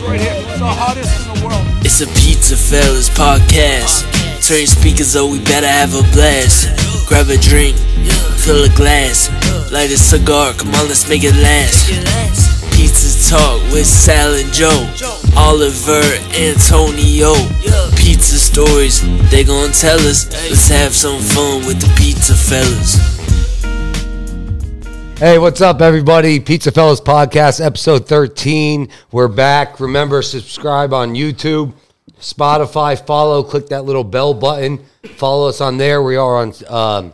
right here. It's the hottest in the world. It's a PizzaFellas podcast. Turn your speakers up, we better have a blast. Grab a drink, fill a glass, light a cigar, come on, let's make it last. Pizza Talk with Sal and Joe, Oliver, Antonio. Pizza stories, they gon' tell us. Let's have some fun with the PizzaFellas. Hey, what's up, everybody? PizzaFellas Podcast, episode 13. We're back. Remember, subscribe on YouTube, Spotify, follow, click that little bell button. Follow us on there. We are on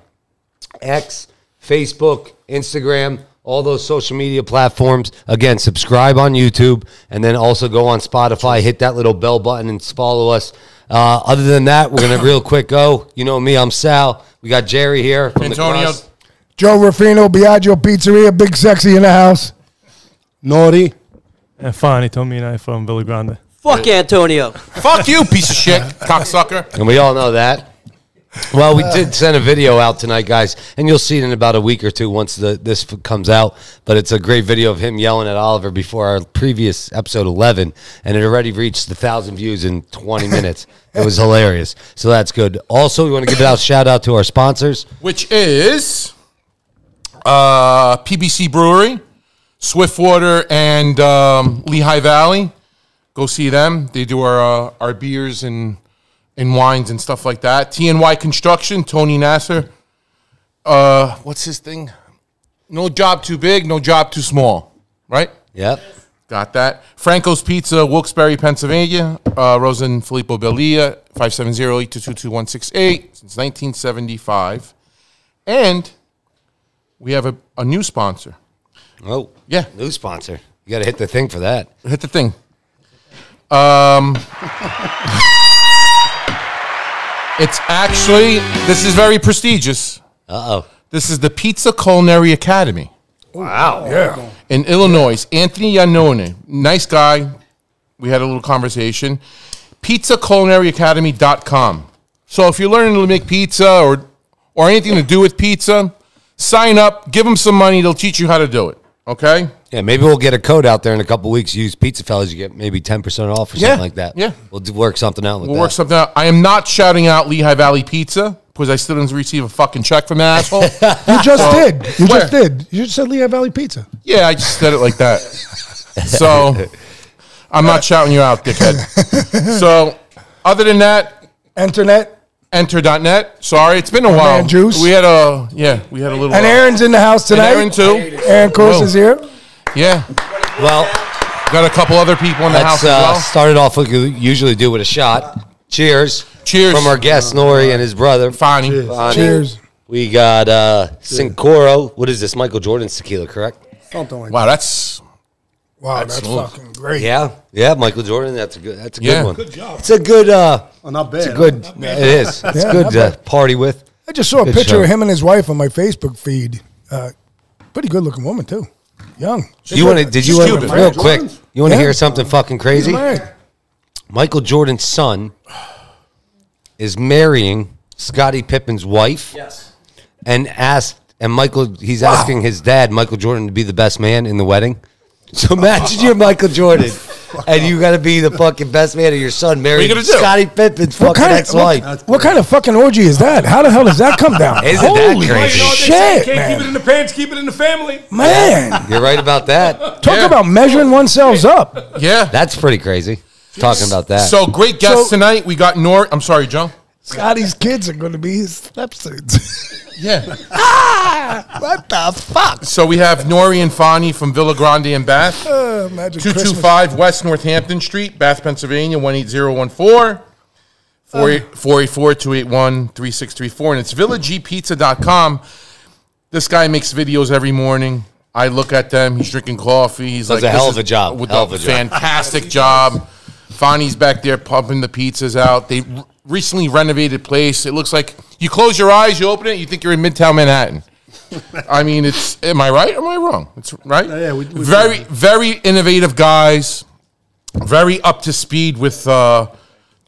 X, Facebook, Instagram, all those social media platforms. Again, subscribe on YouTube, and then also go on Spotify, hit that little bell button, and follow us. Other than that, we're going to real quick go. You know me, I'm Sal. We got Jerry here from Antonio. Joe Ruffino, Biagio Pizzeria, Big Sexy in the house. Nori. And Fani told me and I from Grande. Fuck Antonio. Fuck you, piece of shit, cocksucker. And we all know that. Well, we did send a video out tonight, guys, and you'll see it in about a week or two once this comes out. But it's a great video of him yelling at Oliver before our previous episode 11, and it already reached 1,000 views in 20 minutes. It was hilarious. So that's good. Also, we want to give a shout out to our sponsors, which is PBC Brewery, Swiftwater, and Lehigh Valley. Go see them. They do our beers and wines and stuff like that. TNY Construction, Tony Nasser. What's his thing? No job too big, no job too small. Right? Yep. Got that. Franco's Pizza, Wilkes-Barre, Pennsylvania. Rosa and Filippo Belia, 570-822-2168 since 1975. And we have a new sponsor. Oh, yeah. New sponsor. You got to hit the thing for that. Hit the thing. It's actually, this is very prestigious. Uh-oh. This is the Pizza Culinary Academy. Wow. Yeah. In Illinois. Anthony Iannone. Nice guy. We had a little conversation. PizzaCulinaryAcademy.com. So if you're learning to make pizza or anything to do with pizza, sign up, give them some money. They'll teach you how to do it. Okay? Yeah, maybe we'll get a code out there in a couple weeks. Use PizzaFellas, you get maybe 10% off or something like that. Yeah. We'll work something out with that. We'll work something out. I am not shouting out Lehigh Valley Pizza because I still didn't receive a fucking check from that asshole. You just did. You Where? just did. You just said Lehigh Valley Pizza. Yeah, I just said it like that. So I'm not shouting you out, dickhead. So other than that, Enter.net. Sorry, it's been a while. Man, Juice. We had a little. And Aaron's in the house tonight. And Aaron too. Aaron Course is here. Yeah. Well, got a couple other people in the house as well. Started off like we usually do with a shot. Cheers. Cheers. From our guest, Nori, and his brother. Fani. Cheers. We got Sincoro. What is this? Michael Jordan's tequila, correct? Something like Wow, that. that's Fucking great. Yeah. Michael Jordan. That's a good one. Good job. It's a good. Not bad. It's a good. It is. It's good to party with. I just saw a Good picture show. of him and his wife on my Facebook feed. Pretty good looking woman too. Young. Did you want Cuban. real quick? You want to Yeah. hear something fucking crazy? Right. Michael Jordan's son is marrying Scottie Pippen's wife. Yes. And he's asking his dad, Michael Jordan, to be the best man in the wedding. So imagine you're Michael Jordan, and you got to be the fucking best man of your son marrying you gonna do? Scottie Pippen's fucking ex-wife. What kind of fucking orgy is that? How the hell does that come down? Isn't that Holy crazy? shit, Can't keep it man. in the pants, keep it in the family. Man. You're right about that. Talk about measuring oneself up. yeah. That's pretty crazy. Talking about that. So great guests tonight. We got Nori. I'm sorry, Joe. Scotty's kids are going to be his stepsons. Yeah. What the fuck? So we have Nori and Fani from Villa Grande and Bath. Imagine 225 West Northampton Street, Bath, Pennsylvania, 18014. 484-281-3634. And it's villagepizza.com. This guy makes videos every morning. I look at them. He's drinking coffee. He's Does like, a hell of a job. With Hell of a a job. fantastic job. Fani's back there pumping the pizzas out. They recently renovated place. It looks like you close your eyes, you open it, you think you're in Midtown Manhattan. I mean, am I right or am I wrong? It's right. Yeah, very innovative guys. Very up to speed with the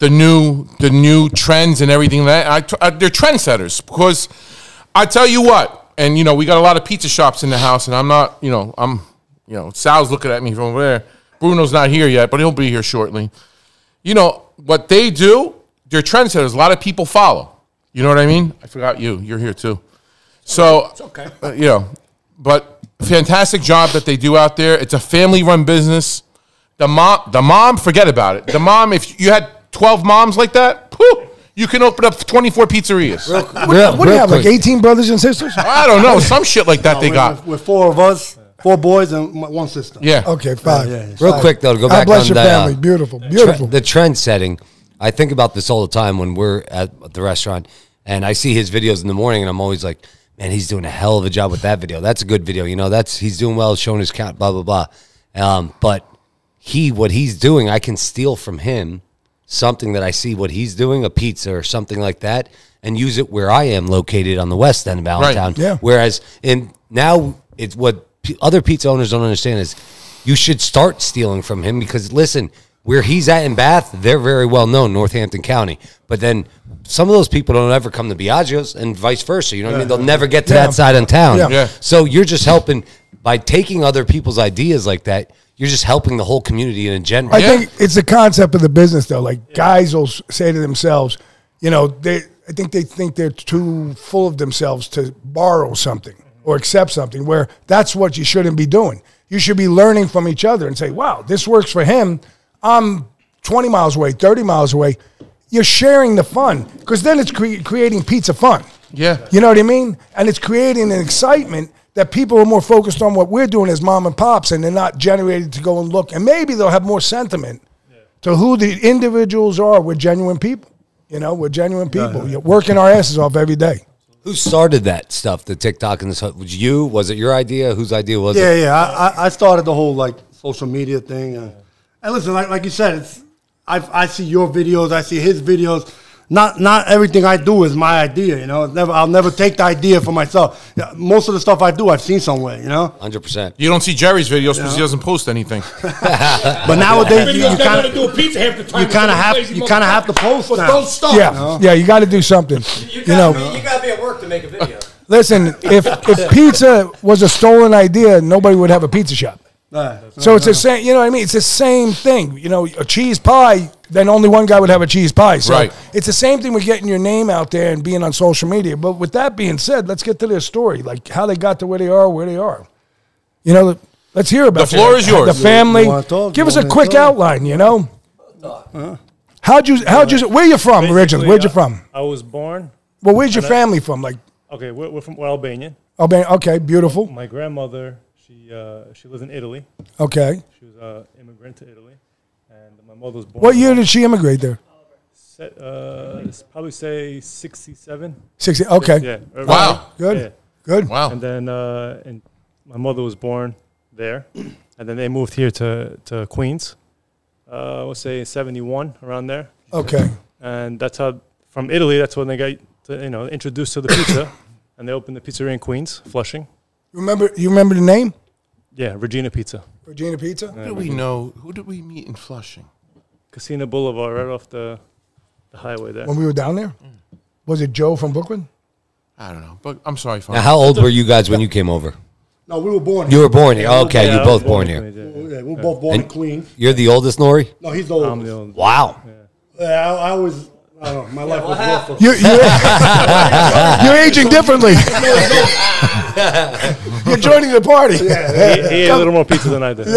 new trends and everything. They're trendsetters because I tell you what, and we got a lot of pizza shops in the house, and I'm not, Sal's looking at me from over there. Bruno's not here yet, but he'll be here shortly. You know, what they do, they're trendsetters. A lot of people follow. You know what I mean? I forgot you. You're here too. So, it's okay. You know, but fantastic job that they do out there. It's a family-run business. The mom, forget about it. The mom, if you had 12 moms like that, whew, you can open up 24 pizzerias. What do you have, like 18 brothers and sisters? I don't know. Some shit like that they got. With 4 of us, 4 boys and 1 sister. Yeah. Okay, 5. Real quick, though, to go back bless on your the family. Beautiful. the trend setting. I think about this all the time when we're at the restaurant, and I see his videos in the morning, and I'm always like, man, he's doing a hell of a job with that video. That's a good video. You know, he's doing well, showing his count, blah, blah, blah. But what he's doing, I can steal from him something that I see what he's doing, a pizza or something like that, and use it where I am located on the west end of Allentown. Right. Yeah. Whereas now it's what other pizza owners don't understand is you should start stealing from him because, listen, where he's at in Bath, they're very well known, Northampton County. But then some of those people don't ever come to Biagio's and vice versa. You know what I mean? They'll never get to that side of town. Yeah. So you're just helping by taking other people's ideas like that. You're just helping the whole community in general. I think it's the concept of the business, though. Like, guys will say to themselves, you know, I think they think they're too full of themselves to borrow something or accept something, where that's what you shouldn't be doing. You should be learning from each other and say, wow, this works for him. I'm 20 miles away, 30 miles away. You're sharing the fun, because then it's creating pizza fun. Yeah. You know what I mean? And it's creating an excitement that people are more focused on what we're doing as mom and pops, and they're not generated to go and look. And maybe they'll have more sentiment to who the individuals are. We're genuine people. You know, we're genuine people. You're working our asses off every day. Who started that stuff, the TikTok and this? Was you? Was it your idea? Whose idea was it? Yeah. I started the whole, like, social media thing. And listen, like you said, I see your videos, I see his videos. Not everything I do is my idea, you know. I'll never take the idea for myself. Most of the stuff I do, I've seen somewhere, you know. 100%. You don't see Jerry's videos because he doesn't post anything. But nowadays, you kind of do a pizza half the time. you kind of have to post now. Don't stop. Yeah, you got to do something. You got to be at work to make a video. Listen, if pizza was a stolen idea, nobody would have a pizza shop. So it's the same, you know what I mean? It's the same thing. You know, a cheese pie, then only one guy would have a cheese pie. So Right. it's the same thing with getting your name out there and being on social media. But with that being said, let's get to their story, like how they got to where they are. You know, let's hear about The floor is yours. The family. You wanna talk? Give You us a wanna quick talk? outline, you know? Where you from originally? Where'd you from? I was born. Well, where's your family from? Like, Okay, we're Albanian. Albania? Okay, beautiful. My grandmother, she lives in Italy. Okay. She was an immigrant to Italy, and my mother was born. What year did she immigrate there? Probably say 67. 60. Okay. Yeah. Wow. Good. Yeah. Good. Wow. And then and my mother was born there, and then they moved here to Queens. We'll say 71, around there. Okay. And that's how, from Italy, that's when they got introduced to the pizza, and they opened the pizzeria in Queens, Flushing. You remember the name? Yeah, Regina Pizza. Regina Pizza? Who do we know? Who did we meet in Flushing? Casino Boulevard, right off the highway there. When we were down there? Was it Joe from Brooklyn? I don't know, but I'm sorry. Now, how old were you guys when you came over? No, we were born You here. were born here. Okay, Yeah, you're I both was born in here. Queens, Yeah, we were both born in Queens. You're the oldest, Nori? No, he's the oldest. I'm the oldest. Wow. Yeah, I always, I don't know, my life was rough. You're aging differently. You're joining the party. He ate a little more pizza than I did.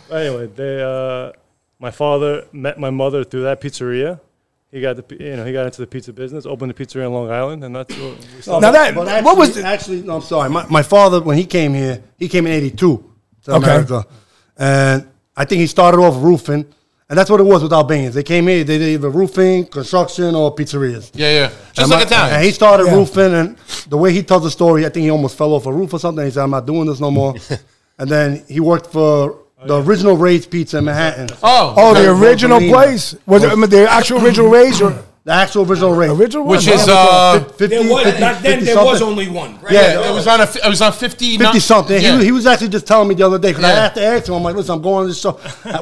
Anyway, my father met my mother through that pizzeria. He got into the pizza business, opened a pizzeria in Long Island, and that's what we started. Now that, But actually, what was the, actually, no, I'm sorry. My father, when he came here, he came in 82 to Okay. America. And I think he started off roofing. And that's what it was with Albanians. They came here, they did either roofing, construction, or pizzerias. Yeah. Just And like Italians. And he started roofing, and the way he tells the story, I think he almost fell off a roof or something. He said, I'm not doing this no more. And then he worked for the original Ray's Pizza in Manhattan. the original Rosalina. place? Was it the actual original Ray's? Or? The actual original rate. Original one? Which is 50, There was, 50, back then, 50 there something. was only one. Right? Yeah, It was on it was on 50. 50 something. Yeah. He was actually just telling me the other day because I Yeah. had to ask him. I'm like, listen, I'm going on this show.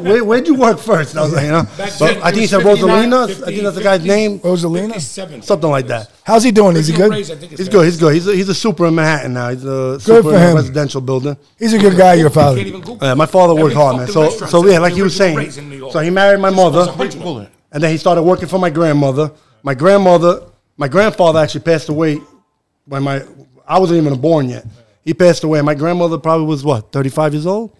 Where'd you work first? And I was like, Back but then, I think he it said was 59, Rosalina. 50, I think that's the guy's name. Rosalina? 57. Something like that. How's he doing? Is he good? He's good. He's good. He's a super in Manhattan now. He's a Good super for in a him. residential building. He's a good guy, your father. My father worked hard, man. fucking So restaurant yeah, says like the he was original saying. race in New York. So he married my mother, and then he started working for my grandmother. My grandfather actually passed away when I wasn't even born yet. He passed away. My grandmother probably was, 35 years old?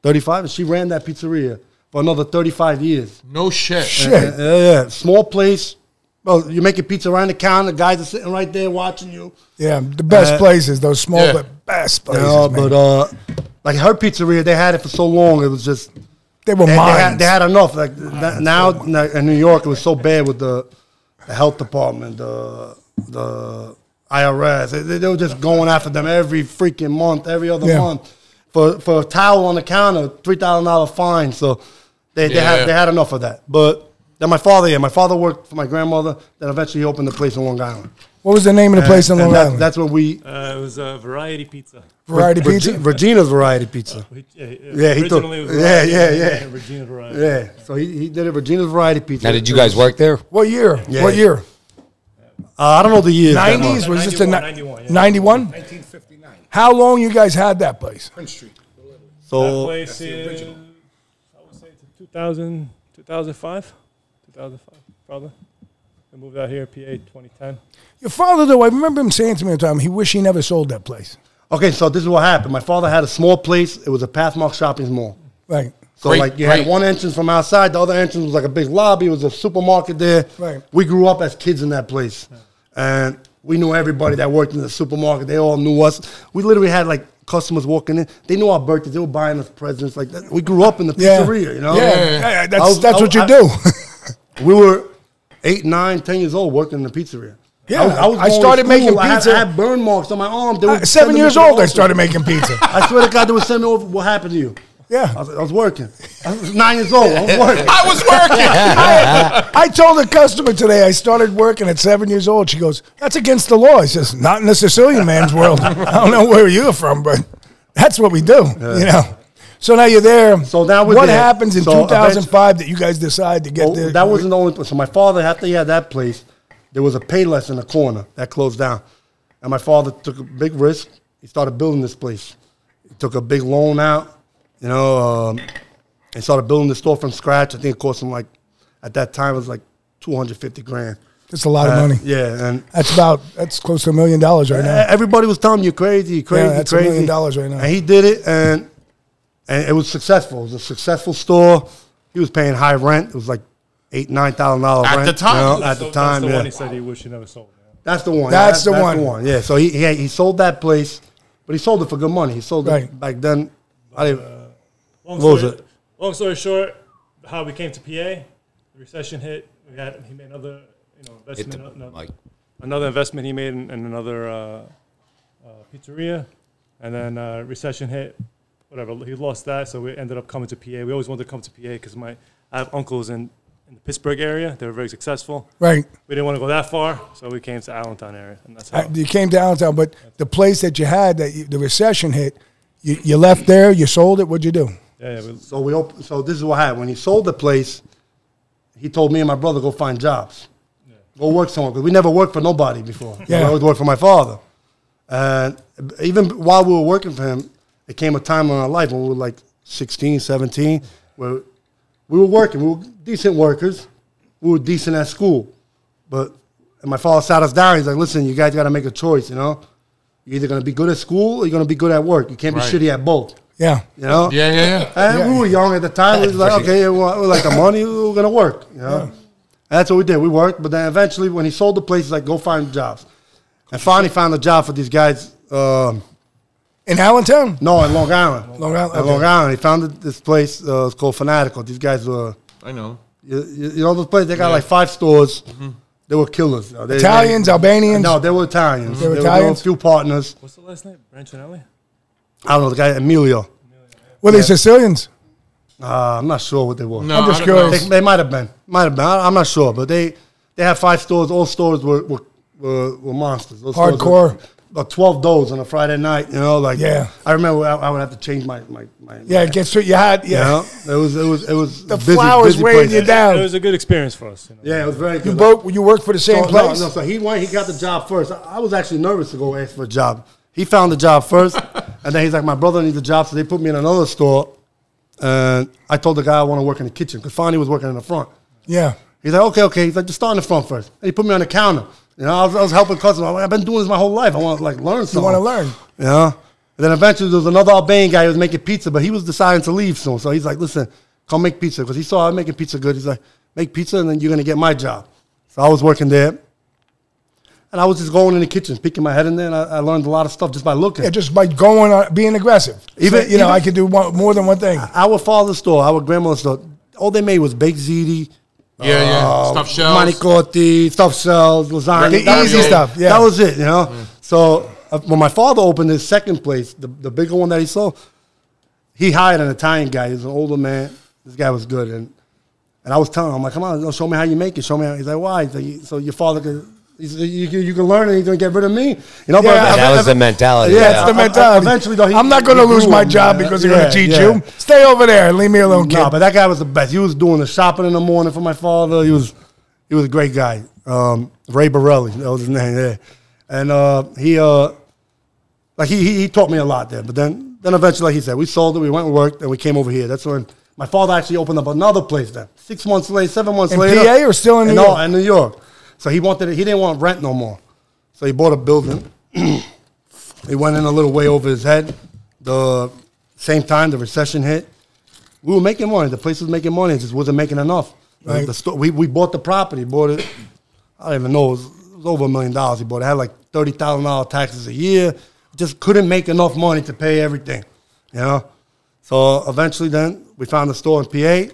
35, and she ran that pizzeria for another 35 years. No shit. Shit. Yeah. Small place. Well, you're making pizza around the counter. Guys are sitting right there watching you. Yeah, the best places, those small Yeah. but best You places, know, man. but like her pizzeria, they had it for so long. It was just they were they mines. had enough. Like now in New York, it was so bad with the health department, the IRS. They were just going after them every freaking month, every other month for a towel on the counter, $3,000 fine. So they had enough of that. But then my father worked for my grandmother. Then eventually he opened the place in Long Island. What was the name of the place in Long Island? That's when we It was Variety Pizza. Variety Pizza? Regina's Variety Pizza. Yeah, he took. Originally it was Yeah. Regina Variety. Yeah, so he did it Regina's Variety Pizza. Now, did you guys work there? What year? Yeah. What year? I don't know the years. that 90s? much. Was this the 91, yeah. 91? 1959. How long you guys had that place? Prince Street. That So place is, I would say, 2000, 2005, probably. I moved out here, PA, 2010. Your father, though, I remember him saying to me one time, he wished he never sold that place. okay, so this is what happened. My father had a small place. It was a Pathmark shopping mall. Right. So Great, like you had great. one entrance from outside, the other entrance was like a big lobby. It was a supermarket there. Right. We grew up as kids in that place, and we knew everybody that worked in the supermarket. They all knew us. We literally had like customers walking in. They knew our birthdays. They were buying us presents like that. We grew up in the Yeah. pizzeria, you know. Yeah, that's, I was- that's I- what you I- do. We were 8, 9, 10 years old working in the pizzeria. Yeah, was I going to started making school. I pizza. had burn marks on my arm. They would 7 send me years to the old, I office. started making pizza. I swear to God, they would send me over. What happened to you? Yeah. I was working. I was 9 years old. I was working. I was working. I told a customer today I started working at 7 years old. She goes, "That's against the law." I says, "Not in the Sicilian man's world. I don't know where you're from, but that's what we do." You know. So now you're there. So now we're what there. happens in So 2005 that you guys decide to get Well, there? that wasn't the only place. So my father, after he had that place, there was a Payless in the corner that closed down. And my father took a big risk. He started building this place. He took a big loan out, you know, and started building the store from scratch. I think it cost him like, at that time, it was like $250,000. That's a lot of money. Yeah, and That's close to $1 million right now. everybody was telling me, you're crazy, you're crazy, Yeah, that's you're $1 crazy. million right now. And he did it, and it was successful. It was a successful store. He was paying high rent. It was like $8,000, $9,000 At rent. the time. you know, at the time, That's the yeah. one he said he wished he never sold. Yeah. That's the one. That's the one. Yeah. So he sold that place, but he sold it for good money. He sold Right. it back then. I didn't. Long What was story, it? long story short, how we came to PA, the recession hit. He made another, investment. Another investment he made in another pizzeria, and then recession hit. Whatever, he lost that, so we ended up coming to PA. We always wanted to come to PA because I have uncles in the Pittsburgh area. They were very successful. Right. We didn't want to go that far, so we came to Allentown area, and that's how. You came downtown, but the place that you had, the recession hit, you left there, you sold it, what'd you do? Yeah, So we opened. So this is what happened. When he sold the place, he told me and my brother go find jobs, go work somewhere. Because we never worked for nobody before. Yeah. I always worked for my father. And even while we were working for him, it came a time in our life when we were like 16, 17, where we were working. We were decent workers. We were decent at school. And my father sat us down. He's like, listen, you guys got to make a choice, you know? You're either going to be good at school or you're going to be good at work. You can't be Right. shitty at both. Yeah. You know? Yeah. And we were young at the time. We was like, okay, we like the money. We were going to work, you know? And that's what we did. We worked. But then eventually when he sold the place, he's like, go find jobs. And finally found a job for these guys. In Allentown? No, in Long Island. Long Island, In okay. Long Island. He found this place. It's called Fanatical. These guys were, I know. you know, this place. They got like 5 stores. They were killers. You know, Italians, Albanians? No, they were Italians. They were There were Italians? a few partners. What's the last name? Brancinelli? I don't know, the guy, Emilio. Were they Sicilians? I'm not sure what they were. No, I'm just I don't know. curious. They might have been. I'm not sure. But they they had 5 stores. All stores were monsters. Those stores Hardcore. About 12 doughs on a Friday night, you know, like I remember I would have to change my it gets to you had you know, it was the busy, flowers busy weighing place. you down. It was a good experience for us. You know? Yeah, it was very good. You worked for the same place? No, so he got the job first. I was actually nervous to go ask for a job. He found the job first, and then he's like, my brother needs a job, so they put me in another store. And I told the guy I want to work in the kitchen because Fani was working in the front. Yeah. He's like, okay. He's like, just start in the front first. And he put me on the counter. You know, I was helping customers. I've been doing this my whole life. I want to learn something. You want to learn. You know? And then eventually there was another Albanian guy who was making pizza, but he was deciding to leave soon. So he's like, listen, come make pizza. Because he saw I was making pizza good. He's like, make pizza and then you're going to get my job. So I was working there. And I was just going in the kitchen, peeking my head in there, and I learned a lot of stuff just by looking. Yeah, just by going on, being aggressive. Even, I could do more than one thing. Our father's store, our grandmother's store, all they made was baked ziti, stuffed shells, manicotti, stuffed shells, lasagna. The easy stuff, yeah. That was it, you know. So when my father opened his second place, the bigger one that he sold, he hired an Italian guy. He was an older man. This guy was good, and I was telling him, I'm like, come on, show me how you make it. Show me how. He's like, why? He's like, so your father could. You can learn and he's going to get rid of me. You know, but that was the mentality. Yeah, it's the mentality. Eventually, though, I'm not going to lose my job because they're going to teach you. Stay over there and leave me alone, kid. No, but that guy was the best. He was doing the shopping in the morning for my father. He was a great guy. Ray Borelli, that was his name. Yeah, and he taught me a lot there. But then eventually, like he said, we sold it. We went and worked, and we came over here. That's when my father actually opened up another place. Then 6 months later, 7 months later, in PA or still in New York? No, in New York. So he didn't want rent no more. So he bought a building. He went in a little way over his head. The same time the recession hit, we were making money. The place was making money. It just wasn't making enough. Right. We bought the property. Bought it. I don't even know. It was over $1 million. He bought it. It had like $30,000 taxes a year. Just couldn't make enough money to pay everything. You know. So eventually, then we found a store in PA.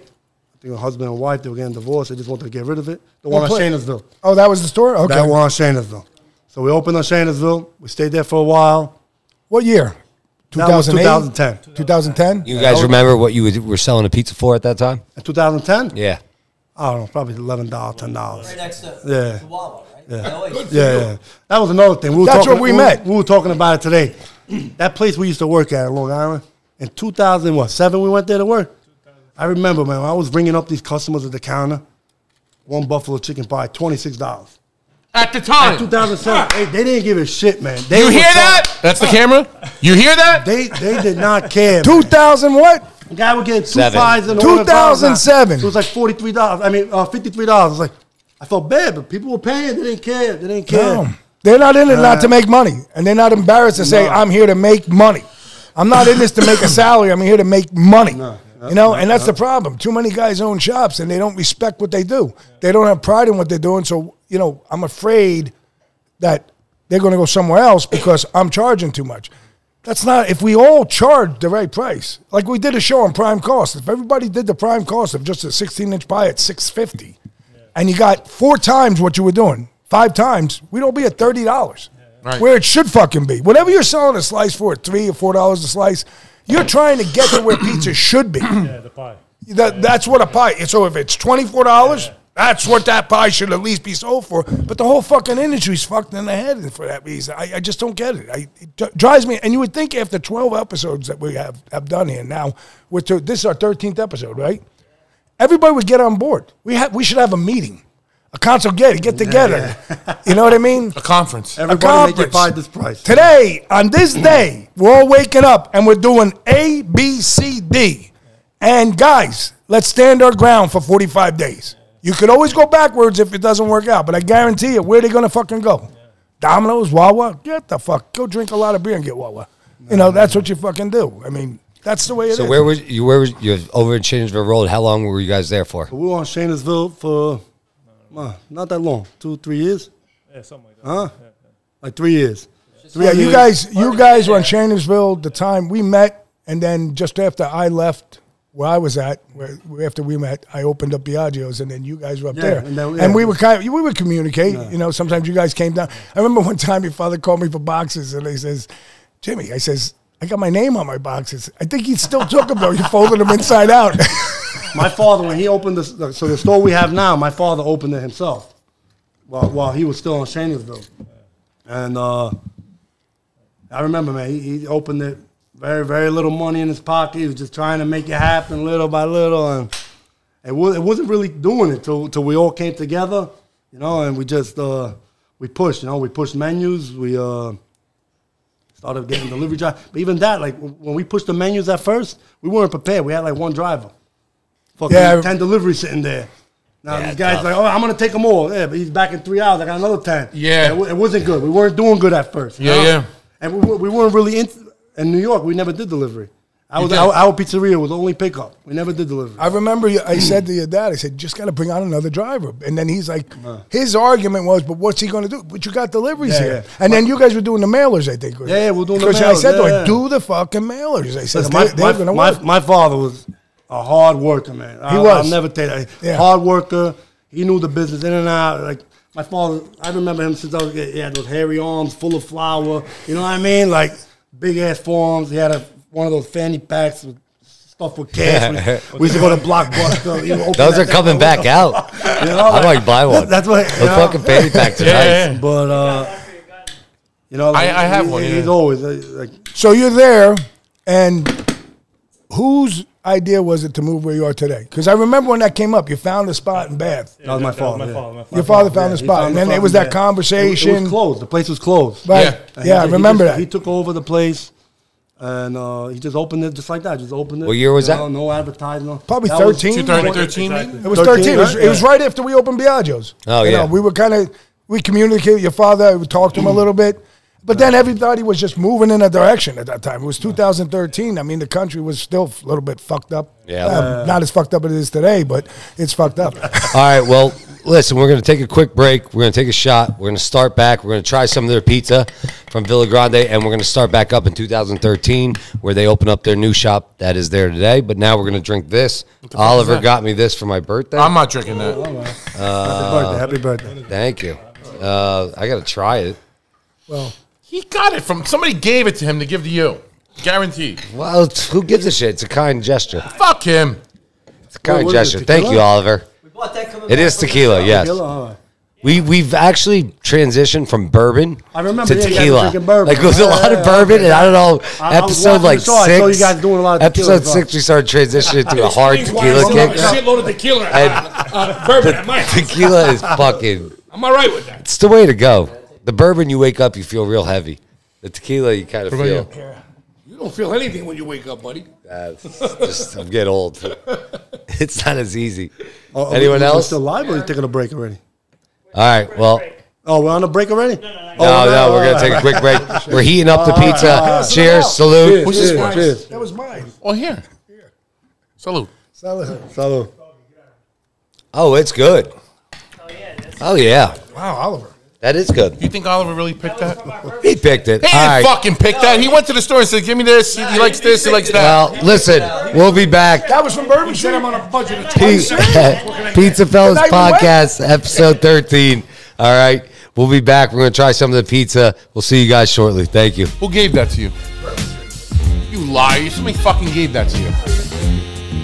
A husband and wife, they were getting divorced. They just wanted to get rid of it. The one on Shainersville. Oh, that was the store? Okay. That one on Shainersville. So we opened on Shainersville. We stayed there for a while. What year? 2008? 2010. 2010? You guys remember what you were selling a pizza for at that time? In 2010? Yeah. I don't know, probably $11, $10. Right next to Wawa, right? Yeah. That was another thing. That's where we met. We were talking about it today. That place we used to work at in Long Island, in 2007 we went there to work. I remember, man, when I was bringing up these customers at the counter, one buffalo chicken pie, $26. At the time. In 2007, they didn't give a shit, man. You hear that? That's the camera? You hear that? They did not care. 2000 what? The guy would get two pies and 2007. So it was like $43. I mean, $53. I was like, I felt bad, but people were paying. They didn't care. They didn't care. No. They're not in it not to make money. And they're not embarrassed to say, I'm here to make money. I'm not in this to make a salary. I'm here to make money. No. You know, and that's the problem. Too many guys own shops, and they don't respect what they do. They don't have pride in what they're doing. So, you know, I'm afraid that they're going to go somewhere else because I'm charging too much. That's not, if we all charge the right price, like we did a show on prime cost. If everybody did the prime cost of just a 16-inch pie at $6.50, and you got 4 times what you were doing, 5 times, we'd all be at $30, where it should fucking be. Whatever you're selling a slice for at $3 or $4 a slice, you're trying to get to where pizza should be. Yeah, the pie. That's what a pie. So if it's $24, that's what that pie should at least be sold for. But the whole fucking industry's fucked in the head for that reason. I just don't get it. It drives me. And you would think after 12 episodes that we have done here now, this is our 13th episode, right? Everybody would get on board. We should have a meeting. A get together. You know what I mean? A conference. Everybody make it by this price. Today, on this day, we're all waking up and we're doing A, B, C, D. And guys, let's stand our ground for 45 days. You could always go backwards if it doesn't work out, but I guarantee you, where are they going to fucking go? Domino's, Wawa? Get the fuck. Go drink a lot of beer and get Wawa. You know, that's what you fucking do. I mean, that's the way it is. So where was you over in Shainersville Road? How long were you guys there for? We were on Shainersville for not that long, 2-3 years. Yeah, something like that. Huh? Yeah. Like 3 years. Yeah, you guys were on Shainersville the time we met, and then just after I left where I was at, after we met, I opened up Biagio's, and then you guys were up there. And we would communicate. Yeah. You know, sometimes you guys came down. I remember one time your father called me for boxes, and he says, Jimmy, I says, I got my name on my boxes. I think he still took them, though. You folded them inside out. My father, when he opened the store we have now, my father opened it himself. while he was still on Shanersville. And I remember, man, he opened it, very, very little money in his pocket. He was just trying to make it happen little by little. And it wasn't really doing it till we all came together, you know, and we just, we pushed, you know, we pushed menus. We started getting delivery drive. But even that, like, when we pushed the menus at first, we weren't prepared. We had, like, one driver. Fucking 10 deliveries sitting there. Now, these guys like, oh, I'm going to take them all. Yeah, but he's back in 3 hours. I got another 10. Yeah. It wasn't good. We weren't doing good at first. Yeah, yeah. And we weren't really in New York. We never did delivery. Our pizzeria was only pickup. We never did delivery. I remember I said to your dad, I said, just got to bring out another driver. And then he's like, his argument was, but what's he going to do? But you got deliveries here. Yeah. And then you guys were doing the mailers, I think. Yeah, we're doing the mailers. Because I said to him, do the fucking mailers. I said, they're going to work. My father was a hard worker, man. I'll never take that. Yeah. Hard worker. He knew the business in and out. Like, my father, I remember him since he had those hairy arms full of flour. You know what I mean? Like, big-ass forearms. He had one of those fanny packs with stuff with cash. We used to go to Blockbuster. Those are coming back out. You know, I might buy one. That's what. Those fucking fanny packs are nice. Yeah. But, you know, like, I have one. He's always like. So you're there, and whose idea was it to move where you are today? Because I remember when that came up, you found a spot in Bath. That was my fault. Your father found a spot, and then it was that conversation. It was closed. The place was closed. Right. Yeah, I remember that. He took over the place, and he just opened it just like that. Just opened it. What year was that? No advertising. Probably 13. 2013. It was 13. It was right after we opened Biagio's. Oh, you yeah. know, we communicated with your father. We talked to him a little bit. But then everybody was just moving in a direction at that time. It was 2013. I mean, the country was still a little bit fucked up. Yeah. Not as fucked up as it is today, but it's fucked up. All right, well, listen, we're going to take a quick break. We're going to take a shot. We're going to start back. We're going to try some of their pizza from Villa Grande, and we're going to start back up in 2013 where they open up their new shop that is there today. But now we're going to drink this. Oliver got me this for my birthday. I'm not drinking that. Happy birthday. Thank you. I got to try it. Well, He got it from somebody gave it to him to give to you. Guaranteed. Well, who gives a shit? It's a kind gesture. Fuck him. It's a kind gesture. Thank you, Oliver. We bought that coming It is tequila, yes. We've actually transitioned from bourbon to tequila. Like, it was a lot of bourbon, and I don't know, episode like 6. I saw you guys doing a lot of tequila. Episode 6, we started transitioning to a hard tequila kick. Shitload of tequila. Bourbon at my house. Tequila is fucking... I'm all right with that. It's the way to go. The bourbon, you wake up, you feel real heavy. The tequila, you kind of feel... You don't feel anything when you wake up, buddy. I'm getting old. It's not as easy. Anyone else? We're still live, or are you taking a break already? All right, well... Oh, we're on a break already? No, we're going to take a quick break. We're heating up the pizza. Cheers, salute. Cheers. that was mine. Oh, here. Salute. Salud. Oh, it's good. Oh, yeah. Wow, Oliver. That is good. You think Oliver really picked that? He picked it. He didn't fucking pick that. He went to the store and said, give me this. He likes this. He likes that. Well, listen, we'll be back. That was from Bourbon Street. I'm on a budget of 20 Pizza Fellas Podcast, episode 13. All right. We'll be back. We're going to try some of the pizza. We'll see you guys shortly. Thank you. Who gave that to you? You lie. Somebody fucking gave that to you.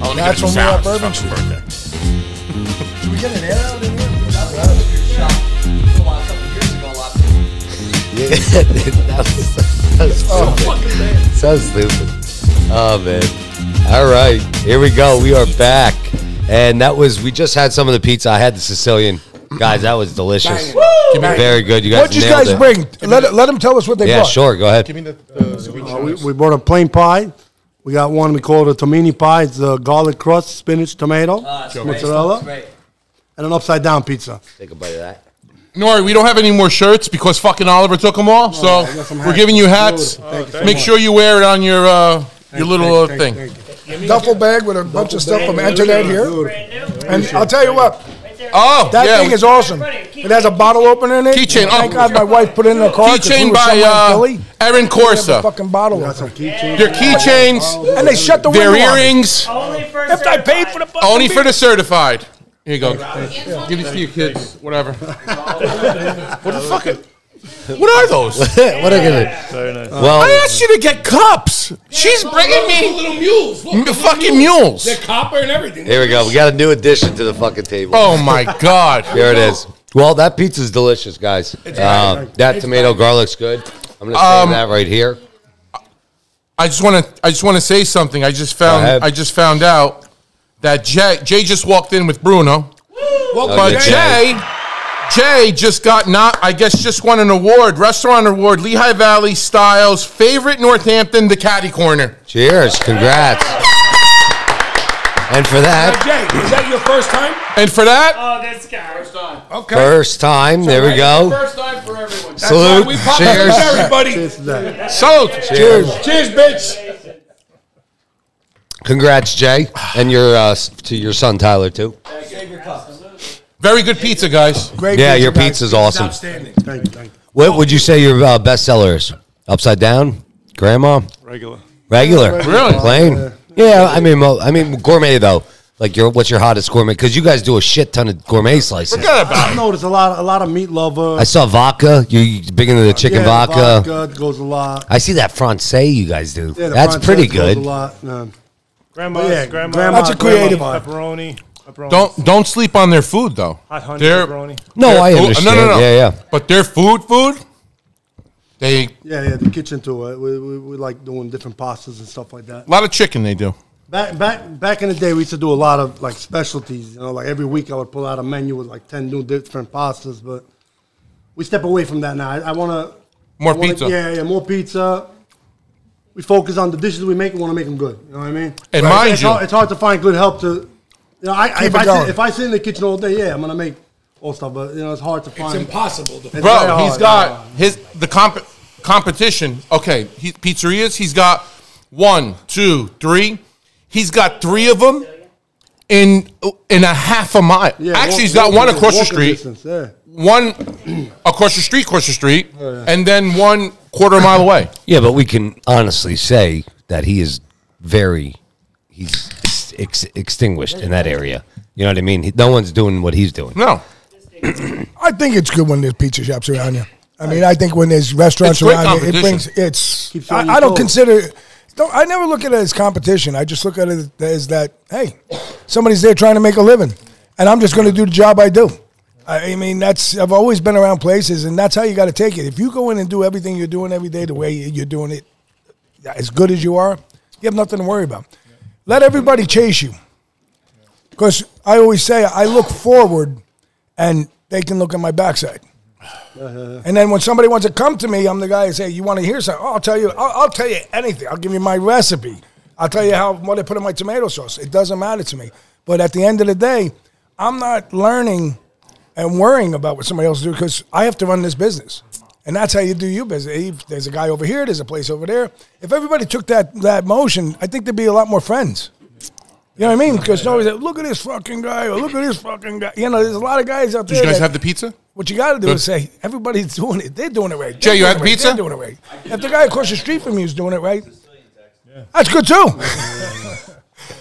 Oh, That's when we were at Bourbon Street. Should we get an air out in here? That's stupid. So stupid. Oh, man. All right. Here we go. We are back. And we just had some of the pizza. I had the Sicilian. Guys, that was delicious. Very good. You guys What'd you nailed guys it. bring? Let them tell us what they brought. Yeah, sure. Go ahead. Give me the We brought a plain pie. We got one we call the tomini pie. It's garlic crust, spinach, tomato, mozzarella, and an upside down pizza. Take a bite of that. Nori, we don't have any more shirts because fucking Oliver took them all. So we're giving you hats. Make sure you wear it on your little thing. Duffel bag with a bunch of stuff from internet here. And I'll tell you what. Oh, That thing is awesome. It has a bottle opener in it. Keychain. Thank God my wife put it in her car. Keychain we by Erin Corsa. Fucking bottle. Their keychains. And they shut the window Their on me. earrings. If I paid for the fucking Only for the certified. Here you go. Give these to your kids. Whatever. What the fuck? What are those? What are you going to Very nice. Well, I asked you to get cups. She's bringing me little mules. Look, fucking mules. They're copper and everything. here we go. We got a new addition to the fucking table. Oh my God. Here it is. Well, that pizza's delicious, guys. That tomato garlic's good. I'm gonna say that right here. I just want to say something. I just found out that Jay just walked in with Bruno, but Jay just got just won an award, restaurant award, Lehigh Valley Styles favorite Northampton, the Caddy Corner. Cheers! Congrats. And for that, Jay, is that your first time? And for that, this guy. First time. Okay. first time. There we go. First time for everyone. Salute. We pop Cheers. everybody. salute. Cheers, bitch. Congrats, Jay, and to your son Tyler too. Very good pizza, guys. Great. Yeah, pizza, your guys. pizza's awesome. Outstanding. Thank you. What would you say your best seller is? Upside down, grandma, Regular. regular, Really? plain. Yeah, I mean gourmet though. Like what's your hottest gourmet? Because you guys do a shit ton of gourmet slices. Forget about I it. noticed a lot of meat lovers. I saw vodka. You big into the chicken vodka. Vodka goes a lot. I see that francais you guys do. Yeah, the That's Francais pretty goes good. a lot. Yeah. Grandma's, Yeah, grandma. That's a creative. Pepperoni. Don't sleep on their food though. Hot honey They're- pepperoni. No, I No, understand. no. Yeah. But their food, they Yeah, the kitchen too. We like doing different pastas and stuff like that. a lot of chicken they do. Back in the day, we used to do a lot of like specialties. You know, like every week I would pull out a menu with like 10 new different pastas. But we step away from that now. I want to More pizza. Yeah, more pizza. We focus on the dishes we make. We want to make them good. You know what I mean? And mind it's you- it's hard to find good help to. You know, Going. if I sit in the kitchen all day, yeah, I'm gonna make all stuff. But you know, it's hard to It's find. impossible to It's very Bro, he's hard, got competition. Okay, pizzerias. He's got 1, 2, 3. He's got 3 of them in a half a mile. Yeah, Actually, he's got one across the walking street, distance, yeah. one across the street, and then 1/4 mile away. Yeah, but we can honestly say that he's extinguished in that area. You know what I mean? No one's doing what he's doing. No, I think it's good when there's pizza shops around you. I mean, I think when there's restaurants It's great around you, it competition. brings Keeps you on your I don't toes. consider. I never look at it as competition. I just look at it as that, hey, somebody's there trying to make a living, and I'm just going to do the job I do. I mean, I've always been around places, and that's how you got to take it. If you go in and do everything you're doing every day the way you're doing it, as good as you are, you have nothing to worry about. Let everybody chase you. Because I always say I look forward, and they can look at my backside. And then when somebody wants to come to me, I'm the guy who say, "You want to hear something? Oh, I'll tell you. I'll tell you anything. I'll give you my recipe. I'll tell you what I put in my tomato sauce. It doesn't matter to me. But at the end of the day, I'm not learning and worrying about what somebody else do because I have to run this business, and that's how you do your business. There's a guy over here. There's a place over there. If everybody took that motion, I think there'd be a lot more friends. You know what I mean? Because nobody's like, look at this fucking guy, or look at this fucking guy. You know, there's a lot of guys out did there. you guys that- have the pizza? What you got to do Good. is say, everybody's doing it. They're doing it right. Jay, They're you doing had it right. pizza? They're doing it right. If the guy across the street from you is doing it right, that's good too.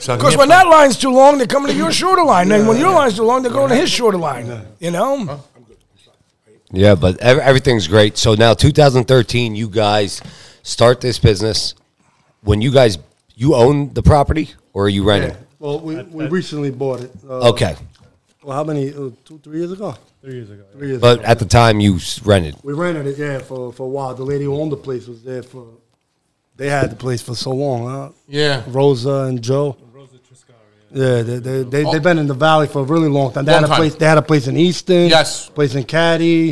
Because when that line's too long, they're coming to your shorter line. Then when your line's too long, they're going to his shorter line. You know? Yeah, but everything's great. So now 2013, you guys start this business. When you own the property or are you renting? Yeah. Well, we recently bought it. Okay. Well, how many? 2, 3 years ago? 3 years ago. 3 years But ago. at the time you rented. We rented it, yeah, for a while. The lady who owned the place was there for. They had the place for so long, huh? Yeah. Rosa and Joe. Rosa Triscara, Yeah, they've been in the valley for a really long time. They Long had a time. place. They had a place in Easton. Yes. Place in Caddy.